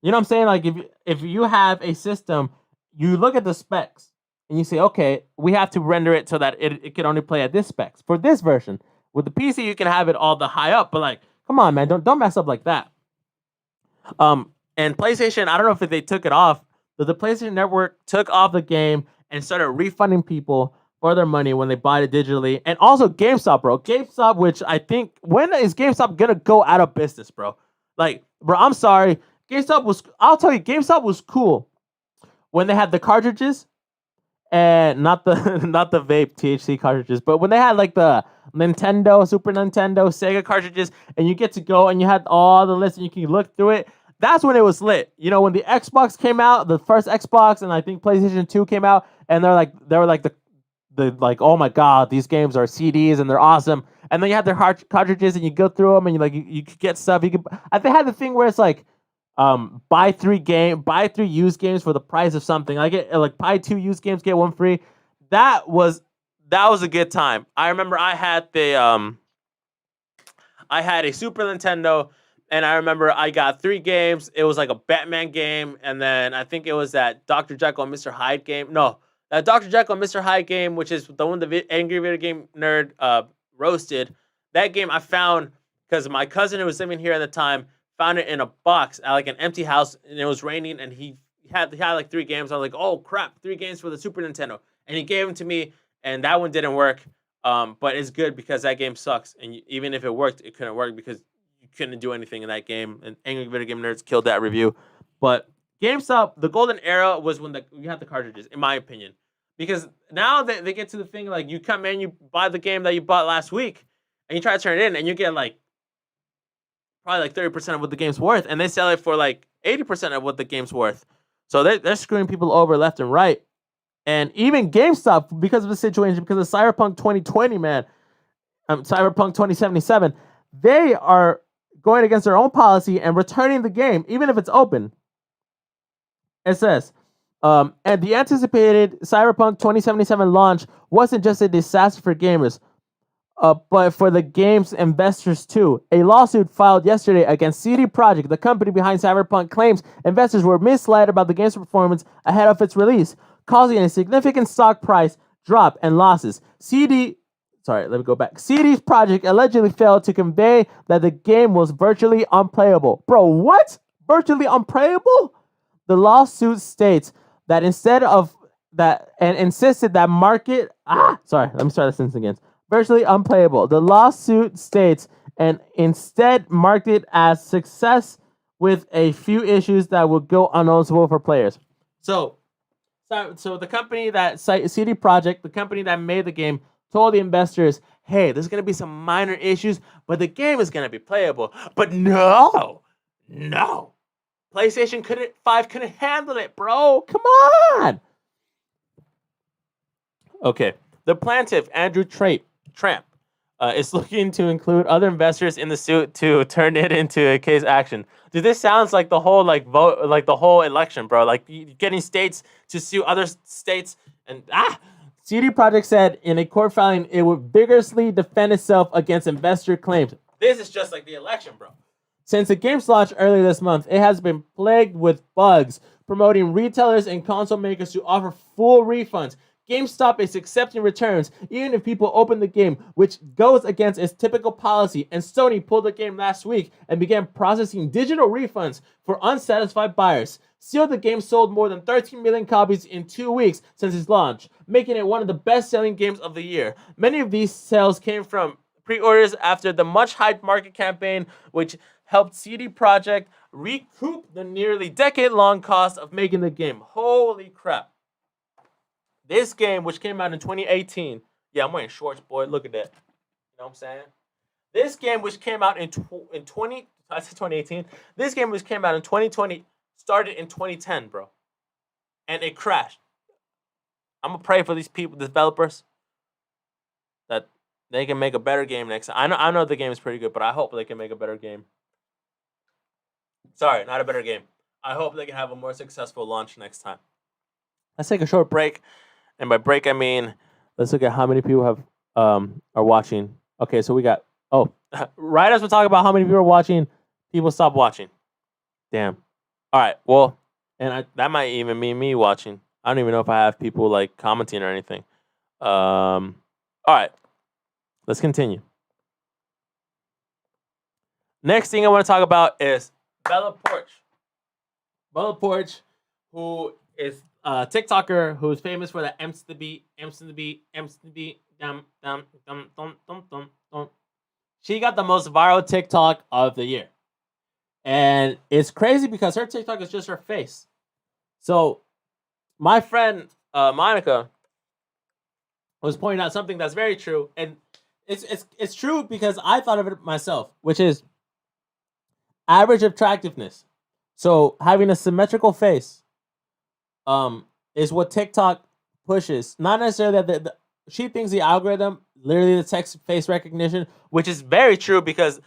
you know what I'm saying? Like if you have a system, you look at the specs and you say, okay, we have to render it so that it can only play at this specs. For this version, with the PC, you can have it all the high up, but like, come on, man, don't mess up like that. And PlayStation, I don't know if they took it off, but the PlayStation Network took off the game and started refunding people for their money when they bought it digitally. And also GameStop, bro. GameStop, which I think, when is GameStop gonna go out of business, bro? Like, bro, I'm sorry. I'll tell you, GameStop was cool when they had the cartridges and not the vape THC cartridges, but when they had like the Nintendo, Super Nintendo, Sega cartridges, and you get to go and you had all the lists and you can look through it. That's when it was lit. When the Xbox came out, the first Xbox, and I think PlayStation 2 came out, and they were like the oh my god, these games are CDs and they're awesome. And then you had their cartridges and you go through them and you could get stuff. They had the thing where it's like buy 3 used games for the price of something. Like buy 2 used games, get 1 free. That was a good time. I remember I had a Super Nintendo, and I remember I got 3 games. It was like a Batman game, and then I think it was that Dr. Jekyll and Mr. Hyde game. No, that Dr. Jekyll and Mr. Hyde game, which is the one the Angry Video Game Nerd roasted. That game I found because my cousin who was living here at the time found it in a box at like an empty house, and it was raining, and he had like 3 games. I was like, oh crap, 3 games for the Super Nintendo, and he gave them to me, and that one didn't work. But it's good because that game sucks, and even if it worked, it couldn't work because you couldn't do anything in that game, and Angry Video Game Nerds killed that review. But GameStop, the golden era was when you had the cartridges, in my opinion. because now they get to the thing like you come in, you buy the game that you bought last week, and you try to turn it in, and you get like probably like 30% of what the game's worth, and they sell it for like 80% of what the game's worth. So they're screwing people over left and right. And even GameStop, because of the situation, because of Cyberpunk 2020, man, Cyberpunk 2077, they are going against their own policy and returning the game, even if it's open. It says, and the anticipated Cyberpunk 2077 launch wasn't just a disaster for gamers, but for the game's investors too. A lawsuit filed yesterday against CD Projekt, the company behind Cyberpunk, claims investors were misled about the game's performance ahead of its release, causing a significant stock price drop and losses. CD Projekt allegedly failed to convey that the game was virtually unplayable. Bro, what? Virtually unplayable? The lawsuit states that instead of that, and insisted that market. Let me start the sentence again. Virtually unplayable. The lawsuit states and instead marked it as success with a few issues that would go unnoticeable for players. So the company that CD Projekt, the company that made the game, told the investors, hey, there's going to be some minor issues, but the game is going to be playable. But no. PlayStation 5 couldn't handle it, bro. Come on. Okay. The plaintiff, Andrew Tramp, is looking to include other investors in the suit to turn it into a case action. Dude, this sounds like the whole vote, like the whole election, bro. Like getting states to sue other states and CD Projekt said in a court filing it would vigorously defend itself against investor claims. This is just like the election, bro. Since the game's launch earlier this month, it has been plagued with bugs, promoting retailers and console makers to offer full refunds. GameStop is accepting returns even if people open the game, which goes against its typical policy, and Sony pulled the game last week and began processing digital refunds for unsatisfied buyers. Still, the game sold more than 13 million copies in 2 weeks since its launch, making it one of the best-selling games of the year. Many of these sales came from pre-orders after the much-hyped market campaign, which helped CD Projekt recoup the nearly decade-long cost of making the game. Holy crap. This game, which came out in 2018, yeah, I'm wearing shorts, boy. Look at that. You know what I'm saying? This game, which came out in 2018. This game, which came out in 2020, started in 2010, bro, and it crashed. I'm gonna pray for these people, developers, that they can make a better game next time. I know the game is pretty good, but I hope they can make a better game. Sorry, not a better game. I hope they can have a more successful launch next time. Let's take a short break. And by break, I mean, let's look at how many people have are watching. Okay, so we got, right as we talk about how many people are watching, people stop watching. Damn. All right, well, and that might even mean me watching. I don't even know if I have people, like, commenting or anything. All right, let's continue. Next thing I want to talk about is Bella Poarch. Bella Poarch, who is TikToker who's famous for the M's to the beat, dum. She got the most viral TikTok of the year. And it's crazy because her TikTok is just her face. So my friend Monica was pointing out something that's very true. And it's true because I thought of it myself, which is average attractiveness. So having a symmetrical face is what TikTok pushes. Not necessarily that she thinks the algorithm literally detects face recognition, which is very true because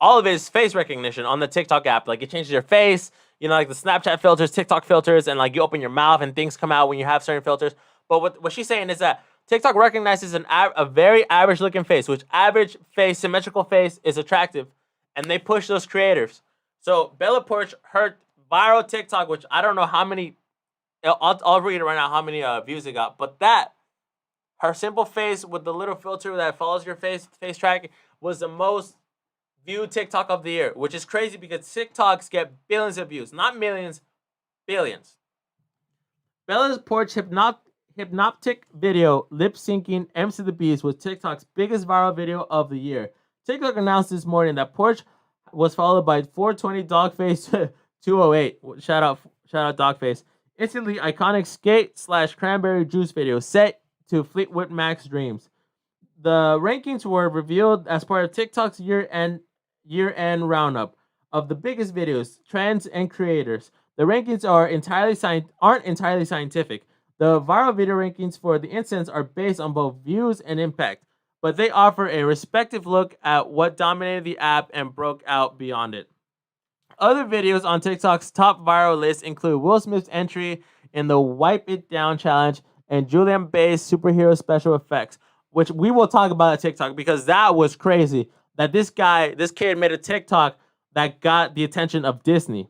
all of it is face recognition on the TikTok app. Like, it changes your face, you know, like the Snapchat filters, TikTok filters, and like you open your mouth and things come out when you have certain filters. But what she's saying is that TikTok recognizes a very average looking face, which average face, symmetrical face is attractive, and they push those creators. So Bella Poarch, her viral TikTok, which I don't know how many, I'll read it right now how many views it got, but that, her simple face with the little filter that follows your face tracking, was the most viewed TikTok of the year, which is crazy because TikToks get billions of views, not millions, billions. Bella Poarch hypnotic video lip syncing M's to the Beast was TikTok's biggest viral video of the year. TikTok announced this morning that Poarch was followed by 420 Dogface 208. Shout out Dogface. Instantly iconic skate/cranberry juice video set to Fleetwood Mac's Dreams. The rankings were revealed as part of TikTok's year-end roundup of the biggest videos, trends, and creators. The rankings aren't entirely scientific. The viral video rankings for the instance are based on both views and impact, but they offer a respective look at what dominated the app and broke out beyond it. Other videos on TikTok's top viral list include Will Smith's entry in the Wipe It Down challenge and Julian Bay's superhero special effects, which we will talk about at TikTok because that was crazy. That this kid made a TikTok that got the attention of Disney.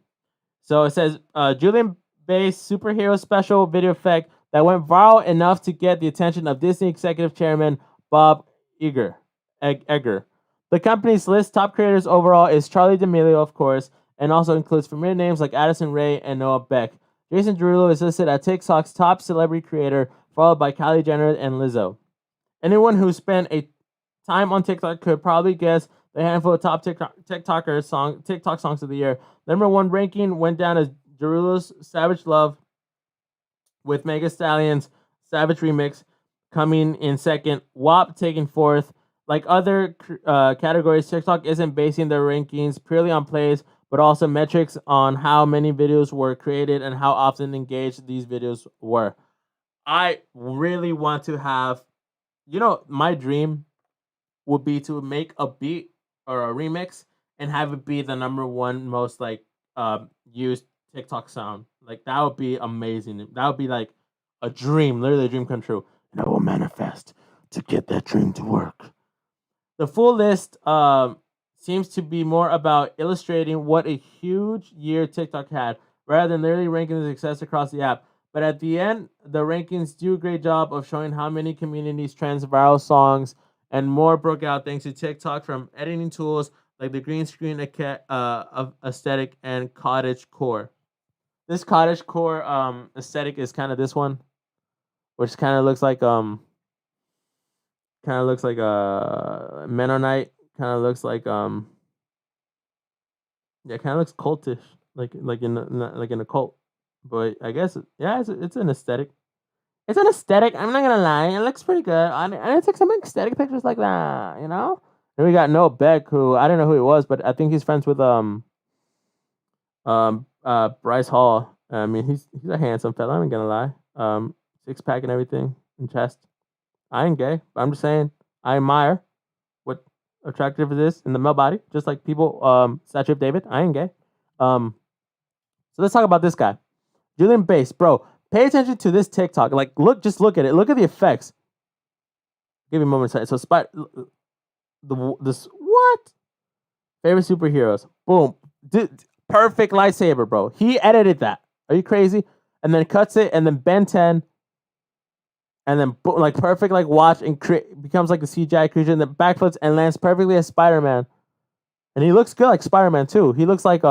So it says Julian Bay's superhero special video effect that went viral enough to get the attention of Disney executive chairman Bob Iger. The company's list top creators overall is Charli D'Amelio, of course, and also includes familiar names like Addison Rae and Noah Beck. Jason Derulo is listed as TikTok's top celebrity creator, followed by Kylie Jenner and Lizzo. Anyone who spent a time on TikTok could probably guess the handful of top TikTok songs of the year. Number one ranking went down as Derulo's "Savage Love" with Mega Stallion's "Savage Remix" coming in second. WAP taking fourth. Like other categories, TikTok isn't basing their rankings purely on plays, but also metrics on how many videos were created and how often engaged these videos were. I really want to have, my dream would be to make a beat or a remix and have it be the number one most used TikTok sound. Like that would be amazing. That would be like a dream, literally a dream come true. And I will manifest to get that dream to work. The full list seems to be more about illustrating what a huge year TikTok had, rather than literally ranking the success across the app. But at the end, the rankings do a great job of showing how many communities, trends, viral songs, and more broke out thanks to TikTok, from editing tools like the green screen aesthetic and cottage core. This cottage core aesthetic is kind of this one, which kind of looks like a Mennonite. Kind of looks like kind of looks cultish, like in a cult. But I guess it's an aesthetic. It's an aesthetic. I'm not gonna lie, it looks pretty good. I took some aesthetic pictures like that, And we got Noah Beck, who I don't know who he was, but I think he's friends with Bryce Hall. I mean, he's a handsome fella. I'm not gonna lie. 6-pack and everything, and chest. I ain't gay, but I'm just saying I admire what attractive it is in the male body, just like people statue of David. I ain't gay. So let's talk about this guy, Julian Bass, bro. Pay attention to this TikTok. Like, look at it. Look at the effects. Give me a moment. So, this what? Favorite superheroes. Boom. Perfect lightsaber, bro. He edited that. Are you crazy? And then cuts it, and then Ben 10, and then like perfect, like watch and becomes like a CGI creature, and then backflips and lands perfectly as Spider-Man. And he looks good like Spider-Man too. He looks like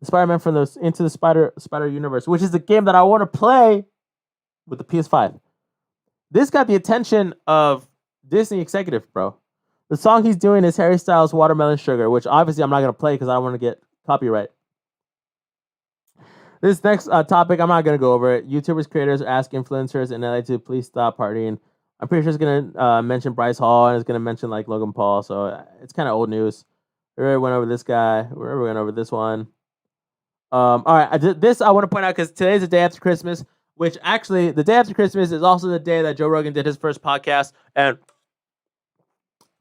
Spider-Man from the Into the Spider Universe, which is the game that I want to play with the PS5. This got the attention of Disney executive, bro. The song he's doing is Harry Styles' Watermelon Sugar, which obviously I'm not going to play because I don't want to get copyright. This next topic, I'm not going to go over it. YouTubers, creators ask influencers in LA to please stop partying. I'm pretty sure it's going to mention Bryce Hall, and it's going to mention like Logan Paul, so it's kind of old news. We already went over this guy. We already went over this one. All right, this I want to point out because today's the day after Christmas, which actually the day after Christmas is also the day that Joe Rogan did his first podcast, and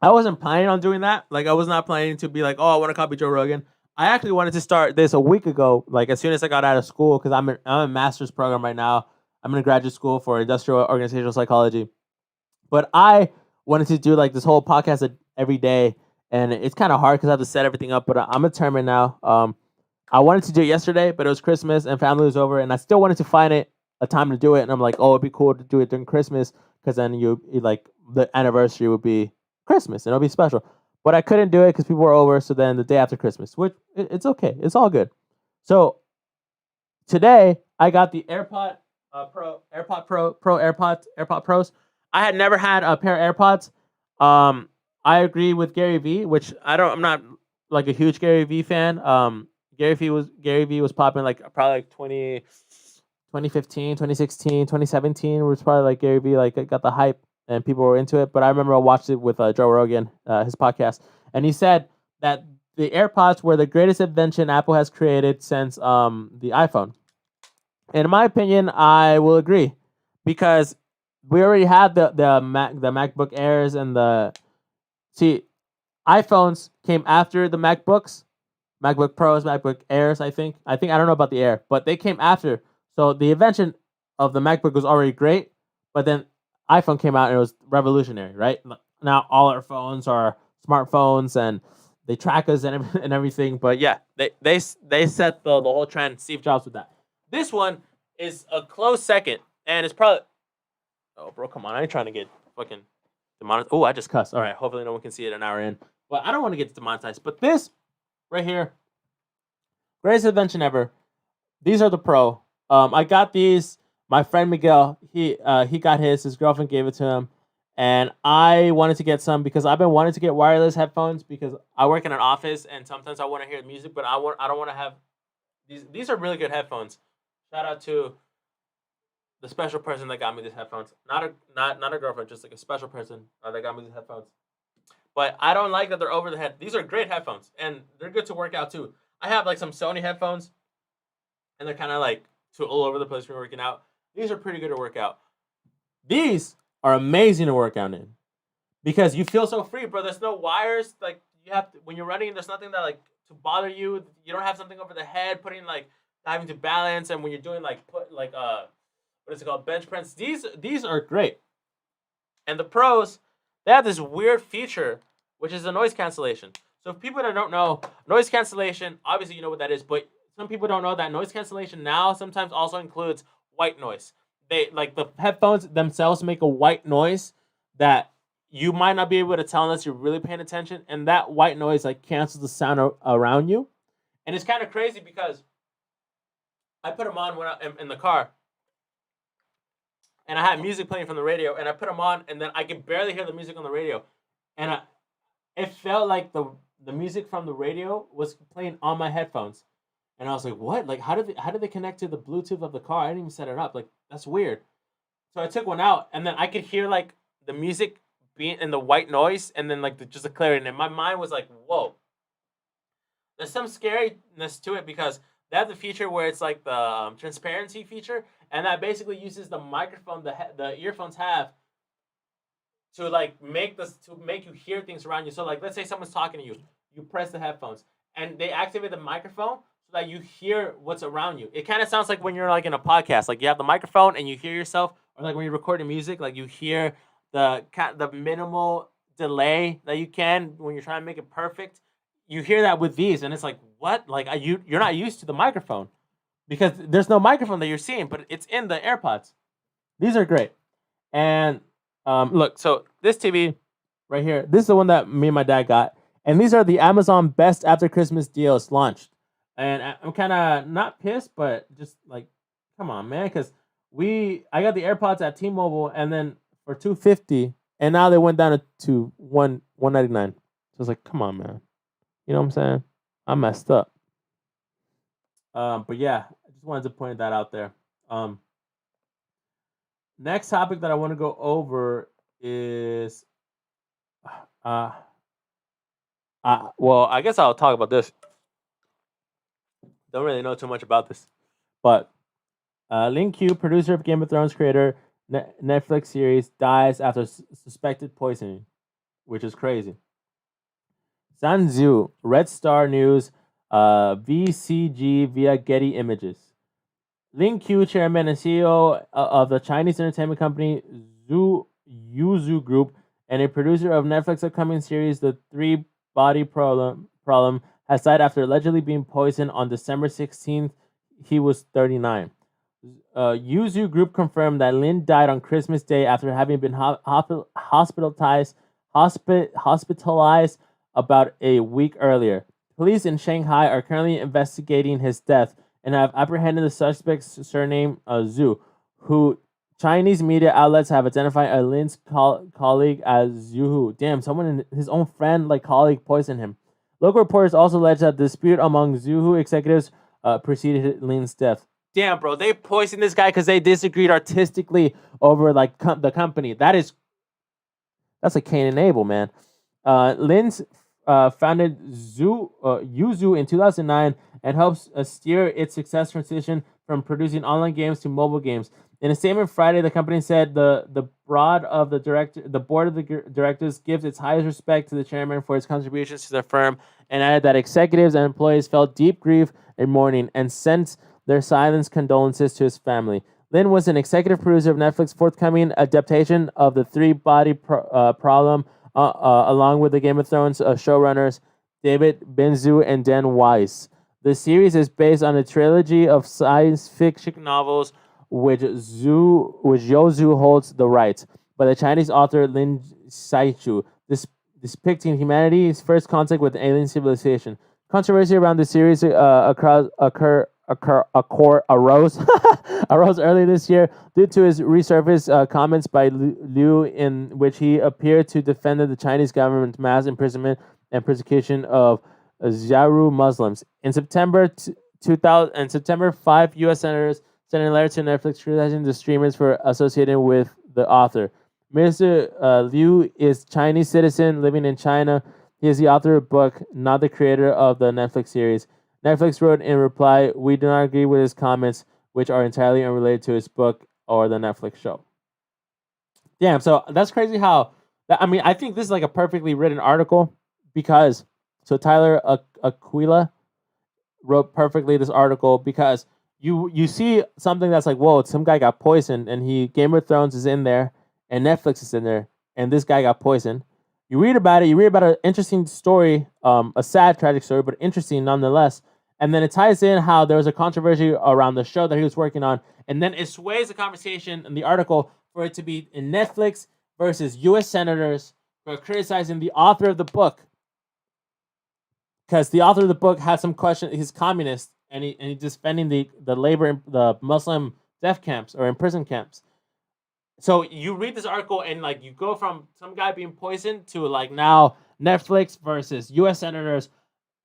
I wasn't planning on doing that. Like, I was not planning to be like, oh, I want to copy Joe Rogan. I actually wanted to start this a week ago, like as soon as I got out of school, because I'm in a master's program right now. I'm in graduate school for industrial organizational psychology, but I wanted to do like this whole podcast every day, and it's kind of hard because I have to set everything up. But I'm determined now. I wanted to do it yesterday, but it was Christmas and family was over, and I still wanted to find a time to do it. And I'm like, oh, it'd be cool to do it during Christmas because then you like the anniversary would be Christmas and it'll be special. But I couldn't do it because people were over. So then the day after Christmas, which it's okay, it's all good. So today I got the AirPod Pros. I had never had a pair of AirPods. I agree with Gary Vee, which I'm not like a huge Gary Vee fan. Gary Vee was popping like probably like 2015, 2016, 2017 was probably like Gary Vee like got the hype and people were into it. But I remember I watched it with Joe Rogan, his podcast, and he said that the AirPods were the greatest invention Apple has created since the iPhone. And in my opinion, I will agree because we already had the MacBook Airs and the iPhones came after the MacBooks, MacBook Pros, MacBook Airs. I don't know about the Air, but they came after. So the invention of the MacBook was already great, but then iPhone came out and it was revolutionary, right? Now all our phones are smartphones and they track us and everything. But yeah, they set the whole trend. Steve Jobs with that. This one is a close second, and it's probably. Oh, bro, come on! I ain't trying to get fucking demonetized. Oh, I just cussed. All right, hopefully no one can see it an hour in. But I don't want to get demonetized. But this right here, greatest invention ever. These are the Pro. I got these. My friend Miguel, he got his. His girlfriend gave it to him, and I wanted to get some because I've been wanting to get wireless headphones because I work in an office and sometimes I want to hear music, but I don't want to have these. These are really good headphones. Shout out to the special person that got me these headphones. Not a girlfriend, just like a special person that got me these headphones. But I don't like that they're over the head. These are great headphones, and they're good to work out too. I have like some Sony headphones, and they're kind of like too all over the place for working out. These are pretty good to work out. These are amazing to work out in because you feel so free, bro. There's no wires. Like you have to, when you're running, there's nothing that like to bother you. You don't have something over the head, having to balance, and when you're doing like what is it called, bench press. These are great. And the Pros, they have this weird feature, which is the noise cancellation. So if people that don't know, noise cancellation, obviously you know what that is, but some people don't know that noise cancellation now sometimes also includes white noise. They like the headphones themselves make a white noise that you might not be able to tell unless you're really paying attention, and that white noise like cancels the sound around you. And it's kind of crazy because I put them on when I'm in the car, and I had music playing from the radio, and I put them on, and then I could barely hear the music on the radio, and it felt like the music from the radio was playing on my headphones. And I was like, what? Like, how did they connect to the Bluetooth of the car? I didn't even set it up. Like, that's weird. So I took one out, and then I could hear, like, the music being in the white noise, and then, like, just the clarity. And my mind was like, whoa. There's some scariness to it because they have the feature where it's, like, the transparency feature, and that basically uses the microphone the earphones have to, like, make you hear things around you. So, like, let's say someone's talking to you. You press the headphones, and they activate the microphone so that you hear what's around you. It kind of sounds like when you're like in a podcast, like you have the microphone and you hear yourself, or like when you're recording music, like you hear the minimal delay that you can when you're trying to make it perfect. You hear that with these, and it's like, what? Like you're not used to the microphone because there's no microphone that you're seeing, but it's in the AirPods. These are great. And look, so this TV right here, this is the one that me and my dad got, and these are the Amazon Best After Christmas Deals launched. And I'm kind of not pissed, but just like, come on, man, because I got the AirPods at T-Mobile, and then for $250, and now they went down to $199. So it's like, come on, man, you know what I'm saying? I messed up. But yeah, I just wanted to point that out there. Next topic that I want to go over is, well, I guess I'll talk about this. Don't really know too much about this, but Lin Q, producer of Game of Thrones creator Netflix series, dies after suspected poisoning, which is crazy. Sanzu, Red Star News, VCG via Getty Images. Lin Q, chairman and CEO of the Chinese entertainment company Yuzu Group, and a producer of Netflix upcoming series The Three Body Problem, has died after allegedly being poisoned on December 16th. He was 39. Yuzu Group confirmed that Lin died on Christmas Day after having been hospitalized about a week earlier. Police in Shanghai are currently investigating his death and have apprehended the suspect's surname, Zhu, who Chinese media outlets have identified as Lin's colleague as Zhu. Damn, someone, his own friend, colleague, poisoned him. Local reporters also allege that the dispute among Zhu executives preceded Lin's death. damn, bro, they poisoned this guy because they disagreed artistically over like the company. That's a Cain and Abel, man. Lin's founded Yuzu in 2009 and helps steer its success transition from producing online games to mobile games. In a statement Friday, the company said the board of the directors gives its highest respect to the chairman for his contributions to the firm, and added that executives and employees felt deep grief and mourning and sent their silent condolences to his family. Lin was an executive producer of Netflix's forthcoming adaptation of the Three-Body Problem, along with the Game of Thrones showrunners David Benzu and Dan Weiss. The series is based on a trilogy of science fiction novels, which Youzu holds the rights, by the Chinese author Lin Saichu, depicting humanity's first contact with alien civilization. Controversy around the series arose arose early this year due to his resurfaced comments by Liu, in which he appeared to defend the Chinese government's mass imprisonment and persecution of Uyghur Muslims. In September 2000, 5 U.S. senators sent a letter to Netflix criticizing the streamers for associating with the author. Mr. Liu is Chinese citizen living in China. He is the author of the book, not the creator of the Netflix series. Netflix wrote in reply, "We do not agree with his comments, which are entirely unrelated to his book or the Netflix show." Damn, so that's crazy how... I mean, I think this is like a perfectly written article because... So Tyler Aquila wrote perfectly this article because you see something that's like, whoa, some guy got poisoned, and Game of Thrones is in there, and Netflix is in there, and this guy got poisoned. You read about it. You read about an interesting story, a sad, tragic story, but interesting nonetheless. And then it ties in how there was a controversy around the show that he was working on, and then it sways the conversation in the article for it to be in Netflix versus U.S. senators for criticizing the author of the book, because the author of the book had some question. He's communist, and he's defending the Muslim death camps or imprisoned camps. So you read this article and like you go from some guy being poisoned to like now Netflix versus U.S. senators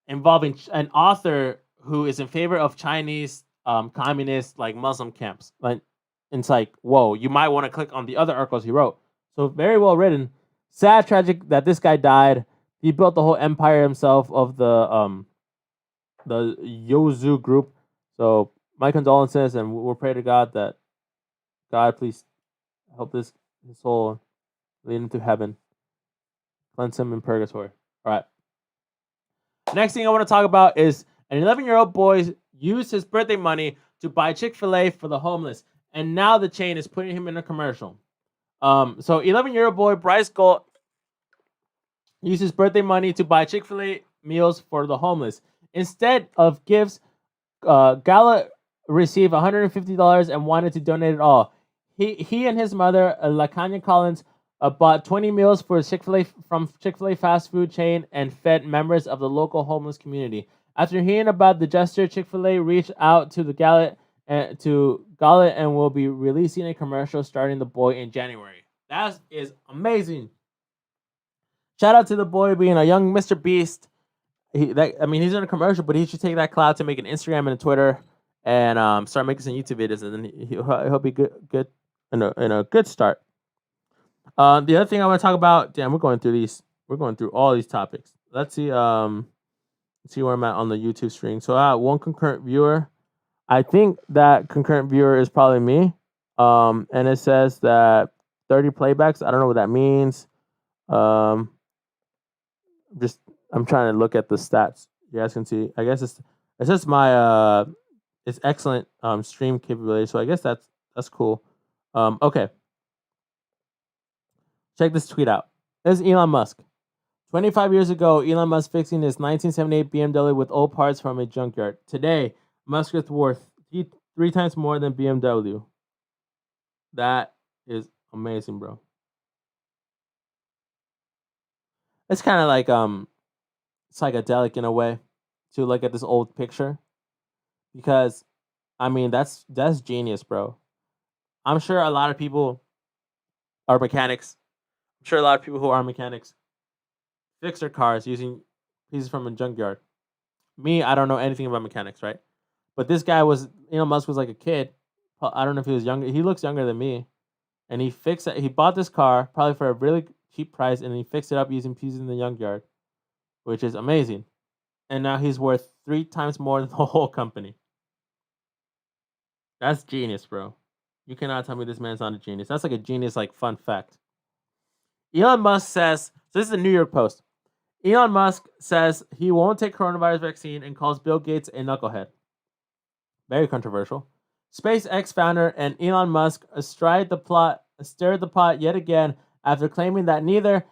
involving an author who is in favor of Chinese communist like Muslim camps. Like it's like, whoa, you might want to click on the other articles he wrote. So very well written. Sad, tragic that this guy died. He built the whole empire himself of the Youzu group. So my condolences, and we'll pray to God that God please help his soul lead him to heaven. Cleanse him in purgatory. All right. Next thing I want to talk about is an 11-year-old boy used his birthday money to buy Chick-fil-A for the homeless, and now the chain is putting him in a commercial. So 11-year-old boy Bryce Gold used his birthday money to buy Chick-fil-A meals for the homeless. Instead of gifts, Gala received $150 and wanted to donate it all. He and his mother, LaKanya Collins, bought 20 meals for Chick-fil-A from Chick-fil-A fast food chain and fed members of the local homeless community. After hearing about the gesture, Chick-fil-A reached out to the Gala and will be releasing a commercial starring the boy in January. That is amazing. Shout out to the boy being a young Mr. Beast. He's in a commercial, but he should take that clout to make an Instagram and a Twitter and start making some YouTube videos, and then he'll be good in a good start. The other thing I want to talk about, damn, we're going through all these topics. Let's see where I'm at on the YouTube stream. So one concurrent viewer. I think that concurrent viewer is probably me. And it says that 30 playbacks. I don't know what that means. I'm trying to look at the stats. You guys can see. I guess it's just my it's excellent stream capability. So I guess that's cool. Okay. Check this tweet out. This is Elon Musk. 25 years ago, Elon Musk fixing his 1978 BMW with old parts from a junkyard. Today, Musk is worth 3 times more than BMW. That is amazing, bro. It's kind of like psychedelic in a way to look at this old picture, because I mean that's genius, bro. I'm sure a lot of people are mechanics. I'm sure a lot of people who are mechanics fix their cars using pieces from a junkyard. Me, I don't know anything about mechanics, right? But this guy Elon Musk was like a kid. I don't know if he was younger. He looks younger than me, and he fixed it. He bought this car probably for a really cheap price, and he fixed it up using pieces in the junkyard, which is amazing. And now he's worth 3 times more than the whole company. That's genius, bro. You cannot tell me this man's not a genius. That's like a genius, like, fun fact. Elon Musk says, so this is the New York Post. Elon Musk says he won't take coronavirus vaccine and calls Bill Gates a knucklehead. Very controversial. SpaceX founder and Elon Musk stirred the pot yet again after claiming that neither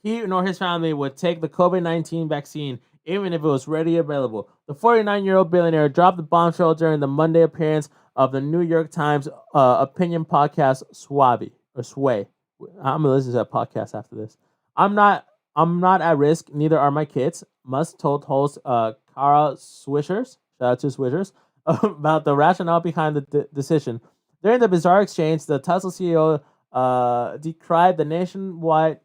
he nor his family would take the COVID-19 vaccine, even if it was readily available. The 49-year-old billionaire dropped the bombshell during the Monday appearance of the New York Times opinion podcast Sway. I'm gonna listen to that podcast after this. I'm not at risk. Neither are my kids. Musk told host Kara Swishers, shout out to Swishers, about the rationale behind the decision. During the bizarre exchange, the Tesla CEO decried the nationwide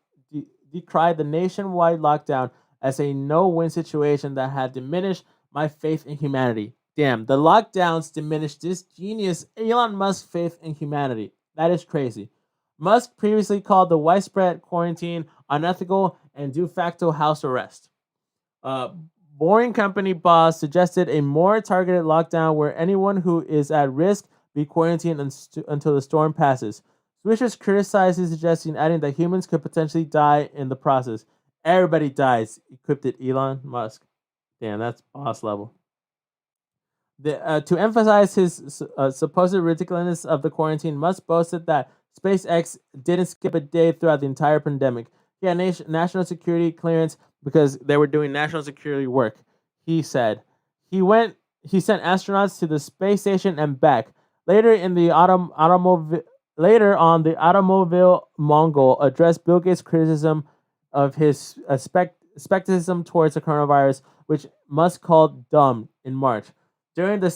lockdown as a no-win situation that had diminished my faith in humanity. Damn, the lockdowns diminished this genius Elon Musk's faith in humanity. That is crazy. Musk previously called the widespread quarantine unethical and de facto house arrest. Boring Company boss suggested a more targeted lockdown where anyone who is at risk be quarantined until the storm passes. Swishers criticized his suggestion, adding that humans could potentially die in the process. Everybody dies, equipped Elon Musk. Damn, that's boss level. To emphasize his supposed ridiculousness of the quarantine, Musk boasted that SpaceX didn't skip a day throughout the entire pandemic. He had national security clearance because they were doing national security work. He said he sent astronauts to the space station and back. Later on, the automobile Mongol addressed Bill Gates' criticism of his skepticism towards the coronavirus, which Musk called dumb in March. During the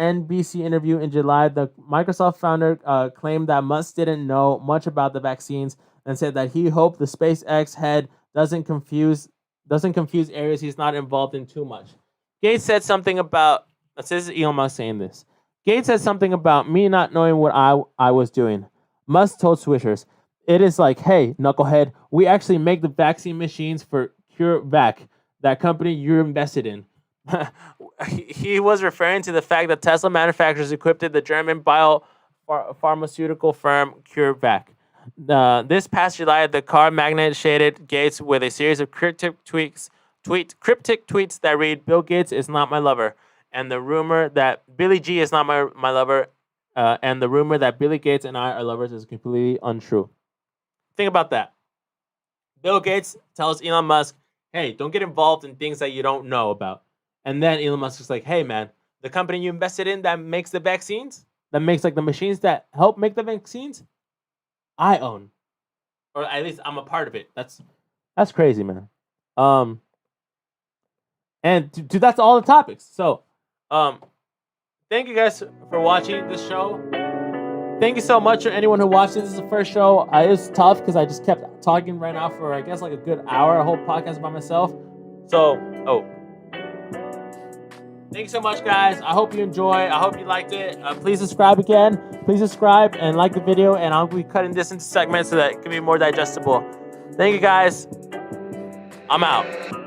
CNBC interview in July, the Microsoft founder claimed that Musk didn't know much about the vaccines and said that he hoped the SpaceX head doesn't confuse areas he's not involved in too much. Gates said something about, this is Elon Musk saying this. Gates said something about me not knowing what I was doing. Musk told Swishers, it is like, hey, knucklehead, we actually make the vaccine machines for CureVac, that company you're invested in. He was referring to the fact that Tesla manufacturers equipped the German biopharmaceutical firm CureVac. This past July, the car magnate shaded Gates with a series of cryptic tweets that read, Bill Gates is not my lover, and the rumor that Billy G is not my lover, and the rumor that Billy Gates and I are lovers is completely untrue. Think about that. Bill Gates tells Elon Musk, hey, don't get involved in things that you don't know about. And then Elon Musk is like, hey, man, the company you invested in that makes the vaccines, that makes like the machines that help make the vaccines, I own. Or at least I'm a part of it. That's crazy, man. And that's all the topics. So, thank you guys for watching this show. Thank you so much for anyone who watched this. This is the first show. It was tough because I just kept talking right now for, I guess, like a good hour, a whole podcast by myself. So, thank you so much, guys. I hope you enjoy. I hope you liked it. Please subscribe again. Please subscribe and like the video. And I'll be cutting this into segments so that it can be more digestible. Thank you, guys. I'm out.